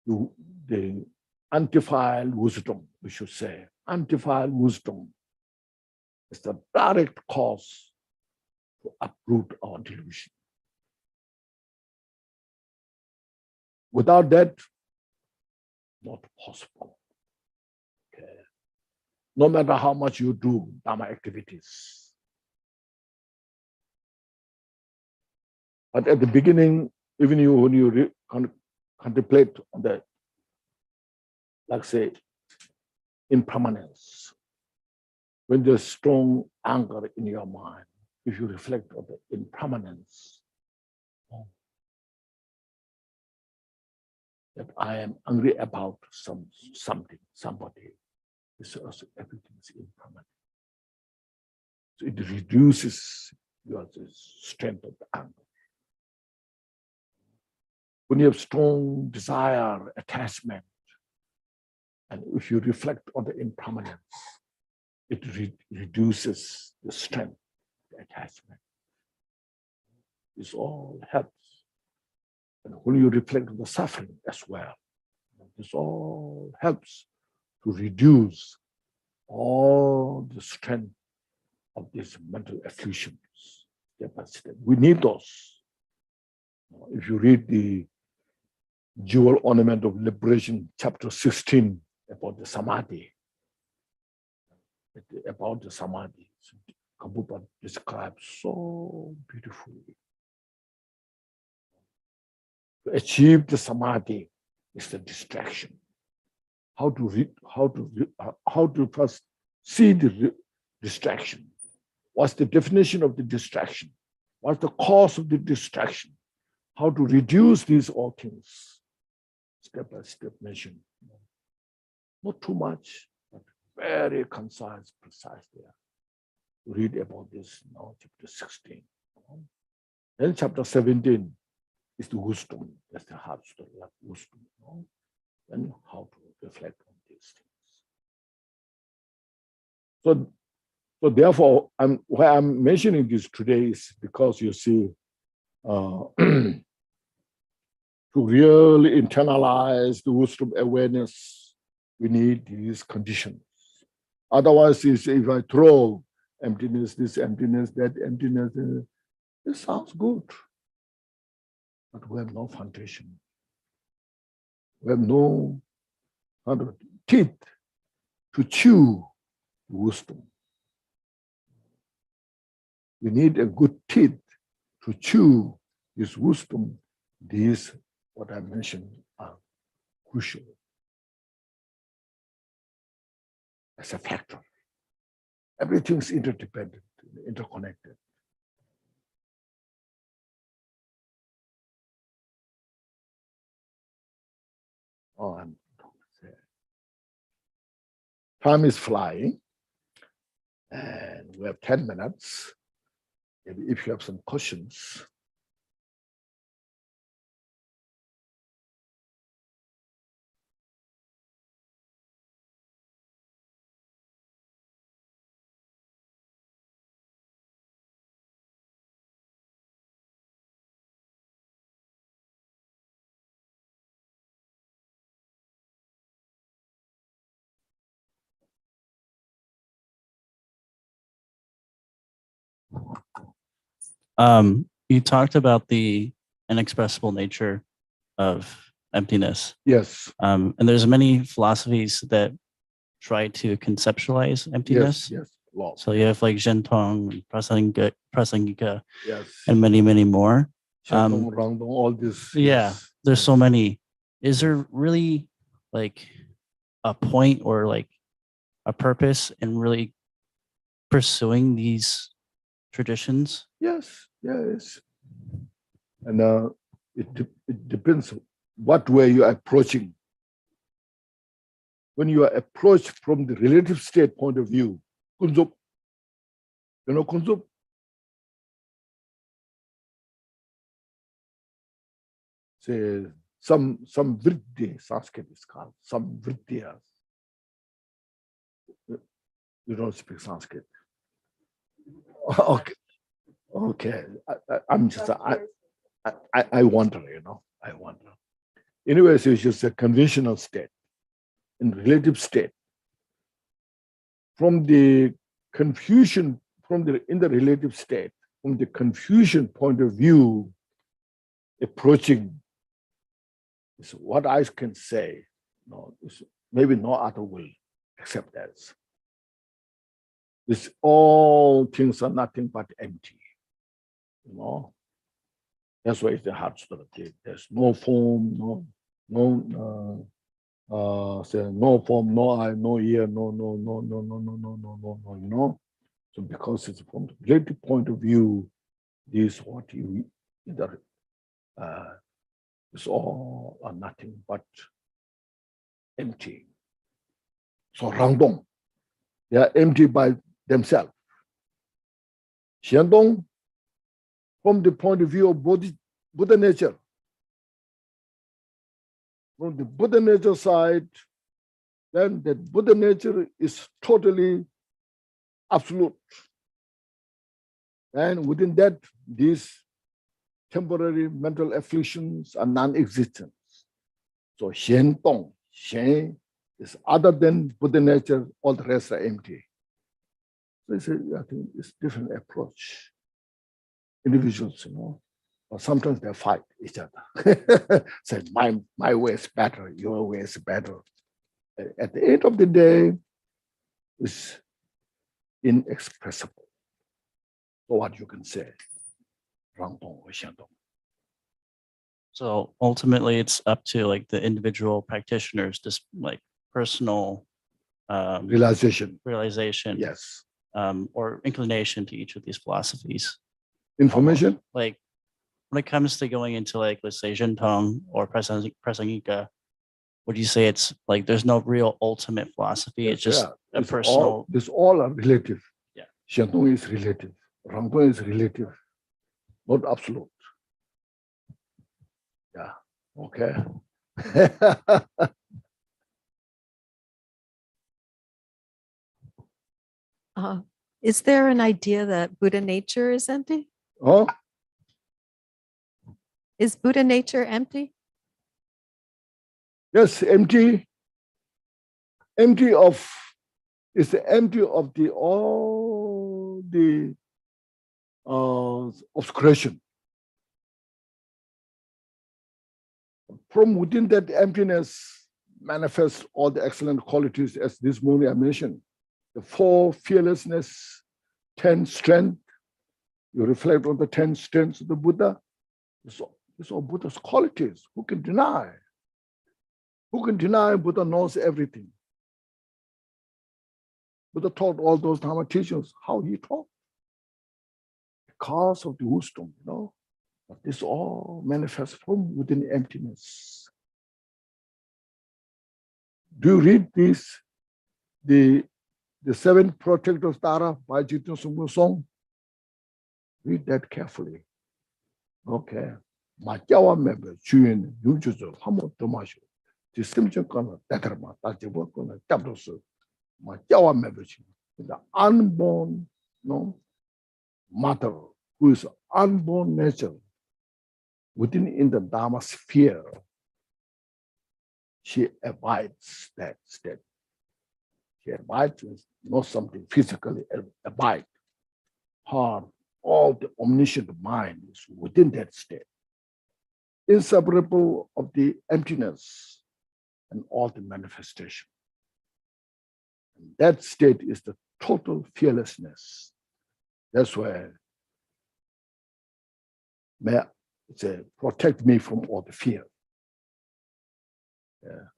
the undefiled wisdom, we should say, undefiled wisdom is the direct cause to uproot our delusion. Without that, not possible. Okay. No matter how much you do Dharma activities. But at the beginning, even when you contemplate on the, like say, impermanence, when there's strong anger in your mind, if you reflect on the impermanence, that I am angry about something, somebody, everything is impermanent. So it reduces your strength of the anger. When you have strong desire, attachment, and if you reflect on the impermanence, it reduces the strength, the attachment. This all helps. And when you reflect on the suffering as well, this all helps to reduce all the strength of these mental afflictions step by step. We need those. If you read the Jewel Ornament of Liberation, chapter 16, about the Samadhi, Kabupa describes so beautifully. To achieve the Samadhi is the distraction. How to first see the distraction? What's the definition of the distraction? What's the cause of the distraction? How to reduce these all things? Step by step mention. Not too much, but very concise, precise there. Read about this now, chapter 16. Then chapter 17 is the wisdom. That's the heart story, like wisdom. And how to reflect on these things. So therefore, why I'm mentioning this today is because you see, to really internalize the wisdom awareness, we need these conditions. Otherwise, if I throw emptiness, this emptiness, that emptiness, it sounds good. But we have no foundation. We have no teeth to chew wisdom. We need a good teeth to chew this wisdom. These, what I mentioned, are crucial as a factor. Everything's interdependent, interconnected. Time is flying, and we have 10 minutes. Maybe if you have some questions.
You talked about the inexpressible nature of emptiness.
Yes.
And there's many philosophies that try to conceptualize emptiness.
Yes. Law.
So you have like Zhentong, Prasangika,
Yes.
and many, many more.
All this.
Yeah,
Yes.
there's so many. Is there really like a point or like a purpose in really pursuing these traditions?
Yes. And it depends what way you are approaching. When you are approached from the relative state point of view, kunzup, you know kunzup? Say some vritti, Sanskrit is called, some vrittiyas. You don't speak Sanskrit. Okay. I'm just, I wonder, I wonder. Anyways, it's just a conventional state, in relative state. From the confusion, in the relative state, from the confusion point of view, approaching is what I can say. Maybe no other will accept that. This all things are nothing but empty. That's why it's the heart story. There's no form, no form, no eye, no ear, no. So because it's from the relative point of view, this what you either is all or nothing but empty. So Rangdong, they are empty by themselves. Xiandong, from the point of view of Buddha nature, from the Buddha nature side, then that Buddha nature is totally absolute. And within that, these temporary mental afflictions are non-existent. So Xian Dong, Xian It's other than Buddha nature, all the rest are empty. So I think it's different approach. Individuals, or sometimes they fight each other. Say, my way is better, your way is better. At the end of the day, it's inexpressible. So what you can say, 让动或想动.
So ultimately, it's up to like the individual practitioners, just like personal
Realization,
realization,
yes.
or inclination to each of these philosophies.
Information,
Like when it comes to going into like, let's say, Zhentong or Prasangika, would you say it's like there's no real ultimate philosophy? It's just a personal.
This all are relative.
Yeah.
想动 is relative, 让动 is relative, not absolute. Yeah, okay.
Is there an idea that Buddha nature is empty?
Oh,
Is Buddha nature empty?
yes, empty. Empty of the all the obscuration. From within that emptiness manifests all the excellent qualities, as this morning I mentioned. The 4 fearlessness, 10 strength. You reflect on the 10 strengths of the Buddha. These are Buddha's qualities. Who can deny? Who can deny Buddha knows everything? Buddha taught all those Dharma teachings. How he taught? Because of the wisdom, But this all manifests from within emptiness. Do you read this? The 7 protectors Tara by Jitun Sungmu Song? Read that carefully. Okay. 마자와 매번 주인 유주죠. 한번 더 마셔. 지심적 거는 대가마 따지고 거는 잡도서. 마자와 매번 the unborn, mother who is unborn nature within in the Dharma sphere. She abides that state. She abides with not something physically abide. Her all the omniscient mind is within that state, inseparable of the emptiness and all the manifestation. And that state is the total fearlessness. That's why may say, protect me from all the fear. Yeah.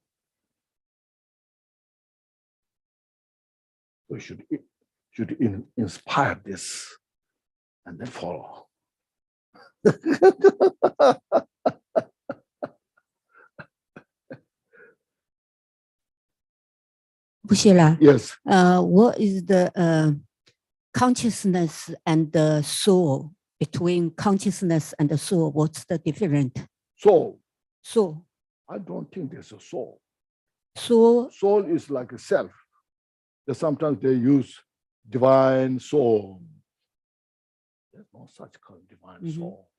We should inspire this and then follow.
不是啦。
Yes.
What is the consciousness and the soul? Between consciousness and the soul, what's the difference?
Soul.
Soul.
I don't think there's a soul.
Soul.
Soul is like a self. Sometimes they use divine soul. There's no such kind of divine soul.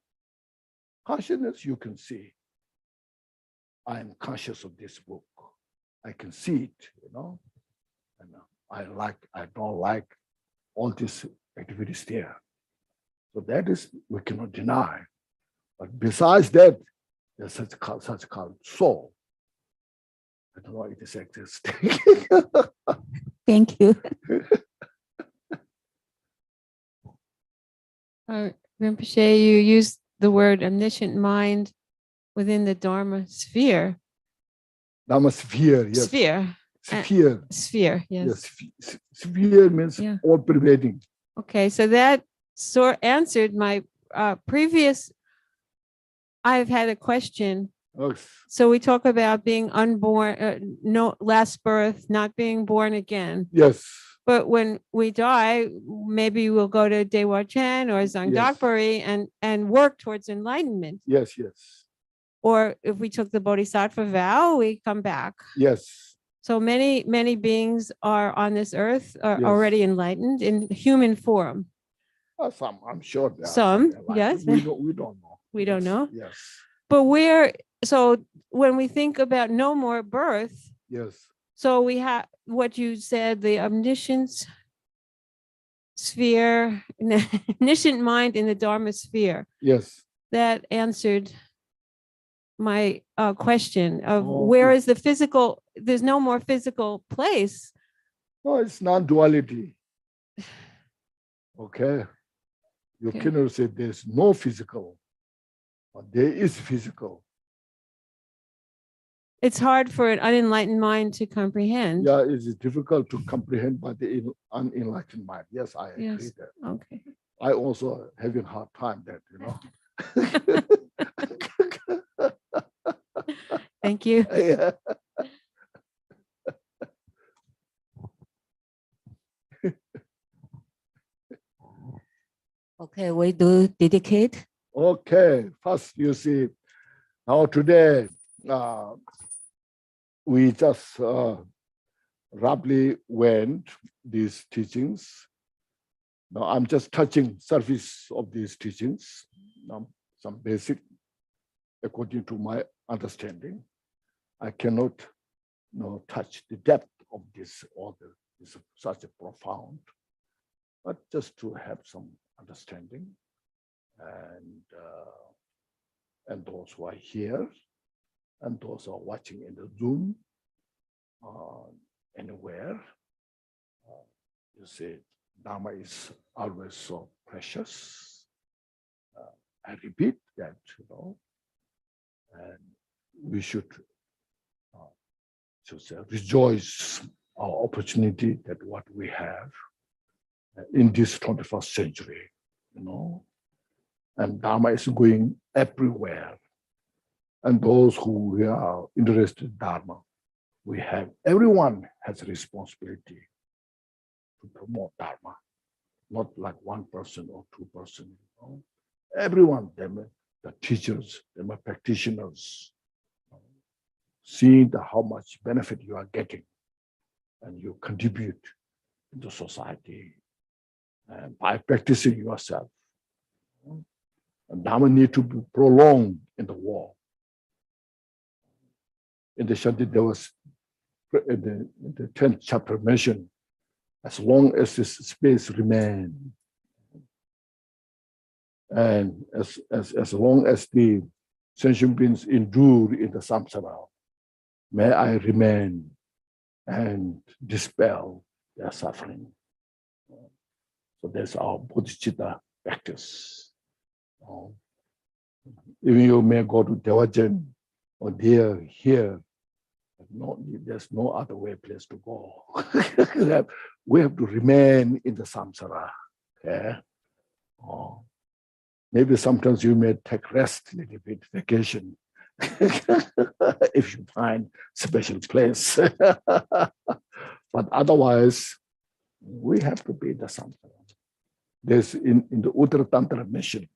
Consciousness, you can see. I am conscious of this book. I can see it, And I don't like all these activities there. So that is, we cannot deny. But besides that, there's such called soul. I don't know if it exists.
Thank you.
Rinpoche, you used the word omniscient mind within the Dharma sphere.
Dharma sphere, yes.
Sphere.
Sphere.
Yes.
Yes. Sphere means all pervading.
Okay, so that answered my previous. I've had a question.
Yes.
So we talk about being unborn, no last birth, not being born again.
Yes.
But when we die, maybe we'll go to Dewa Chen or Zangdakpuri and work towards enlightenment.
Yes, yes.
Or if we took the Bodhisattva vow, we come back.
Yes.
So many beings are on this earth are already enlightened in human form.
Some, I'm sure.
Some, yes.
We don't know.
We don't know.
Yes.
But so when we think about no more birth,
yes.
So we have what you said, the omniscience sphere, omniscient mind in the Dharma sphere.
Yes.
That answered my question of
Oh,
where is the physical, there's no more physical place.
No, it's non-duality. Okay. You
Okay.
cannot say there's no physical, but there is physical.
It's hard for an unenlightened mind to comprehend.
Yeah, it's difficult to comprehend by the unenlightened mind. Yes, I agree
Yes.
that.
Okay.
I also having hard time that,
Thank you.
Yeah.
Okay, we do dedicate.
Okay, first you see, now today we just roughly went these teachings. Now I'm just touching surface of these teachings, some basic according to my understanding. I cannot touch the depth of this order. It's such a profound, but just to have some understanding, and those who are here, and those who are watching in the Zoom, anywhere, you see, Dharma is always so precious. I repeat that, and we should say, rejoice our opportunity that what we have in this 21st century, and Dharma is going everywhere. And those who are interested in Dharma, everyone has a responsibility to promote Dharma, not like one person or two person. Everyone, the teachers, the practitioners, seeing how much benefit you are getting, and you contribute to society by practicing yourself. And Dharma need to be prolonged in the world. In the Shanti, there was in the 10th chapter mentioned, as long as this space remains, and as long as the sentient beings endure in the samsara, may I remain and dispel their suffering. So that's our bodhicitta practice. Even you may go to Dewajan or there, here, there's no other place to go. We have to remain in the samsara. Okay? Maybe sometimes you may take rest a little bit, vacation, if you find special place. But otherwise, we have to be in the samsara. There's in the Uttara Tantra mission,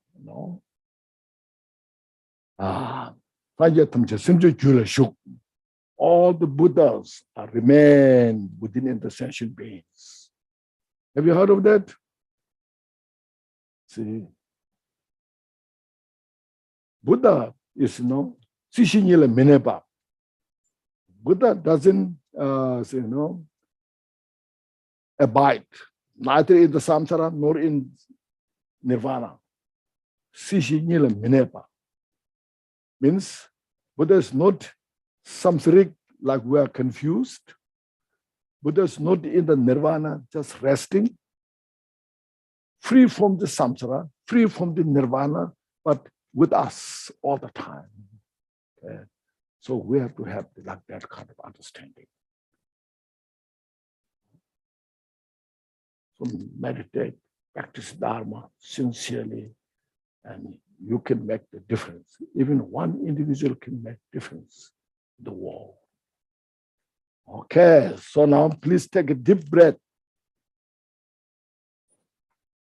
all the Buddhas remain within the sentient beings. Have you heard of that? See, Buddha is Sishinyila Mineba. Buddha doesn't abide neither in the samsara nor in nirvana. Sishinyila Mineba means Buddha is not samsaric, like we are confused. Buddha is not in the nirvana, just resting, free from the samsara, free from the nirvana, but with us all the time. Okay? So we have to have like that kind of understanding. So meditate, practice Dharma sincerely, and you can make the difference. Even one individual can make difference in the world. Okay, so now please take a deep breath.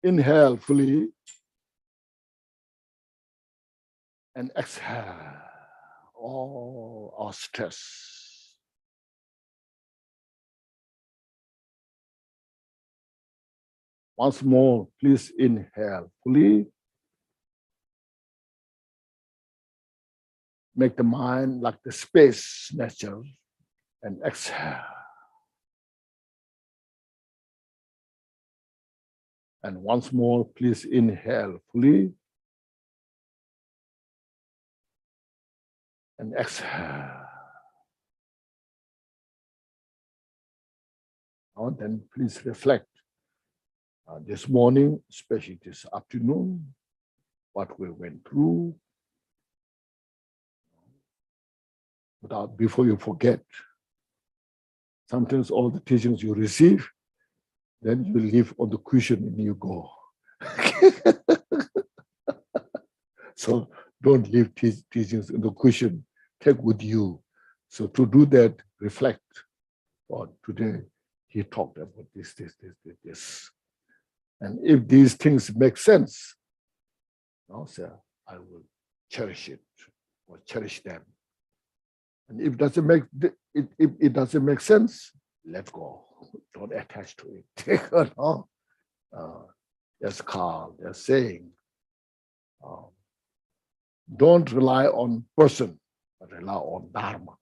Inhale fully and exhale all our stress. Once more, please inhale fully. Make the mind like the space nature and exhale. And once more, please inhale fully. And exhale. Now then, please reflect. This morning, especially this afternoon, what we went through. Before you forget, sometimes all the teachings you receive, then you leave on the cushion and you go. So don't leave teachings in the cushion, take with you. So to do that, reflect. On today, he talked about this. And if these things make sense, now say, I will cherish it or cherish them. And if it doesn't make sense, let go. Don't attach to it. No? There's Carl, they're saying, don't rely on person, but rely on Dharma.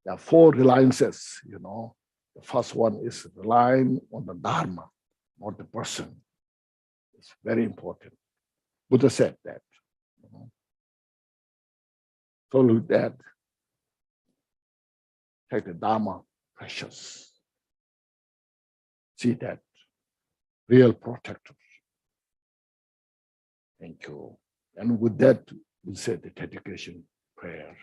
There are 4 reliances, you know. The first one is relying on the Dharma, not the person. It's very important. Buddha said that. You know? So look at that. Take the Dharma, precious. See that. Real protector. Thank you. And with that, we say the dedication prayer.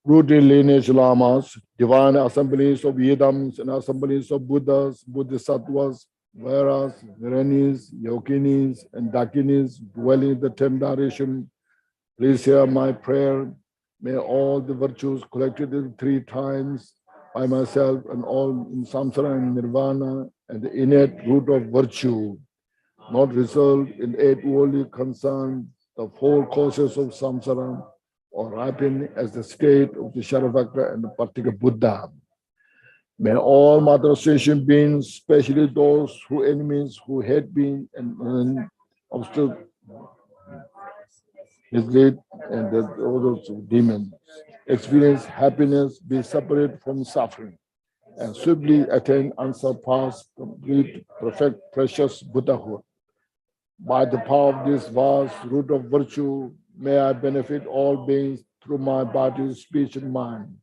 Rooted lineage lamas, divine assemblies of Yidams and assemblies of Buddhas, Bodhisattvas, Vairas, Viranis, Yoginis, and Dakinis dwelling in the 10th direction, please hear my prayer. May all the virtues collected in 3 times by myself and all in samsara and nirvana and the innate root of virtue not result in 8 worldly concerns, the 4 causes of samsara, or ripen as the state of the Sharavakra and the Patika Buddha. May all Mother Station beings, especially those who enemies who had been and obstacle misled and the orders of demons, experience happiness, be separate from suffering, and swiftly attain unsurpassed, complete, perfect, precious Buddhahood. By the power of this vast root of virtue, may I benefit all beings through my body, speech, and mind.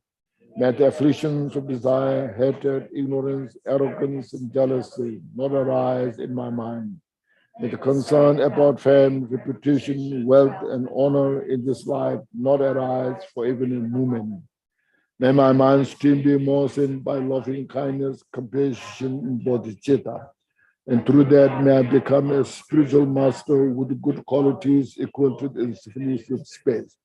May the afflictions of desire, hatred, ignorance, arrogance, and jealousy not arise in my mind. May the concern about fame, reputation, wealth, and honor in this life not arise for even a moment. May my mind still be moistened by loving kindness, compassion, and bodhicitta. And through that, may I become a spiritual master with good qualities equal to the infinity of space.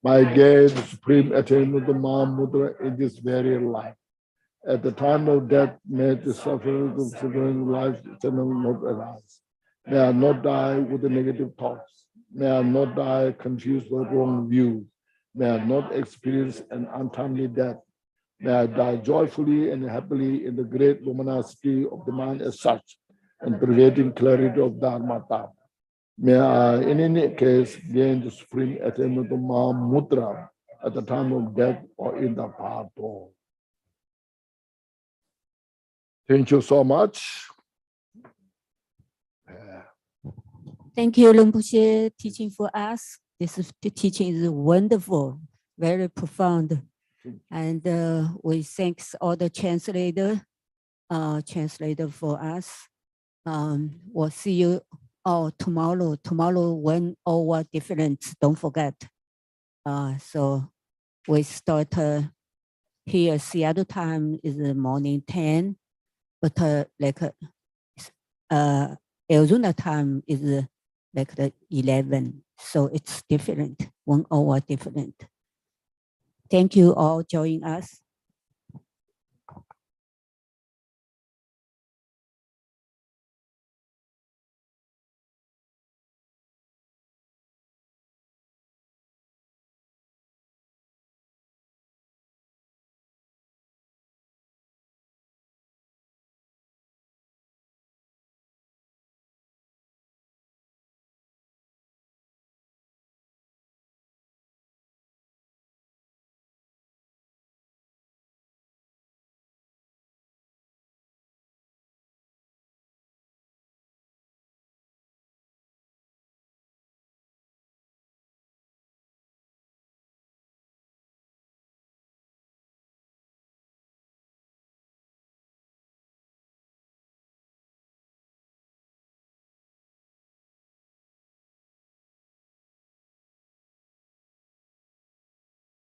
May I gain the supreme attainment of Mahamudra in this very life. At the time of death, may the sufferings of suffering life eternal not arise. May I not die with the negative thoughts. May I not die confused with wrong views. May I not experience an untimely death. May I die joyfully and happily in the great luminosity of the mind as such, and pervading clarity of Dharma. May I, in any case, gain the supreme attainment of Mahamudra at the time of death or in the path. Thank you so much.
Thank you, Rinpoche, teaching for us. The teaching is wonderful, very profound. And we thanks all the translator for us. We'll see you all tomorrow. Tomorrow, 1 hour difference, don't forget. So we start here, Seattle time is the morning 10, but Arizona time is like the 11. So it's different, 1 hour different. Thank you all joining us.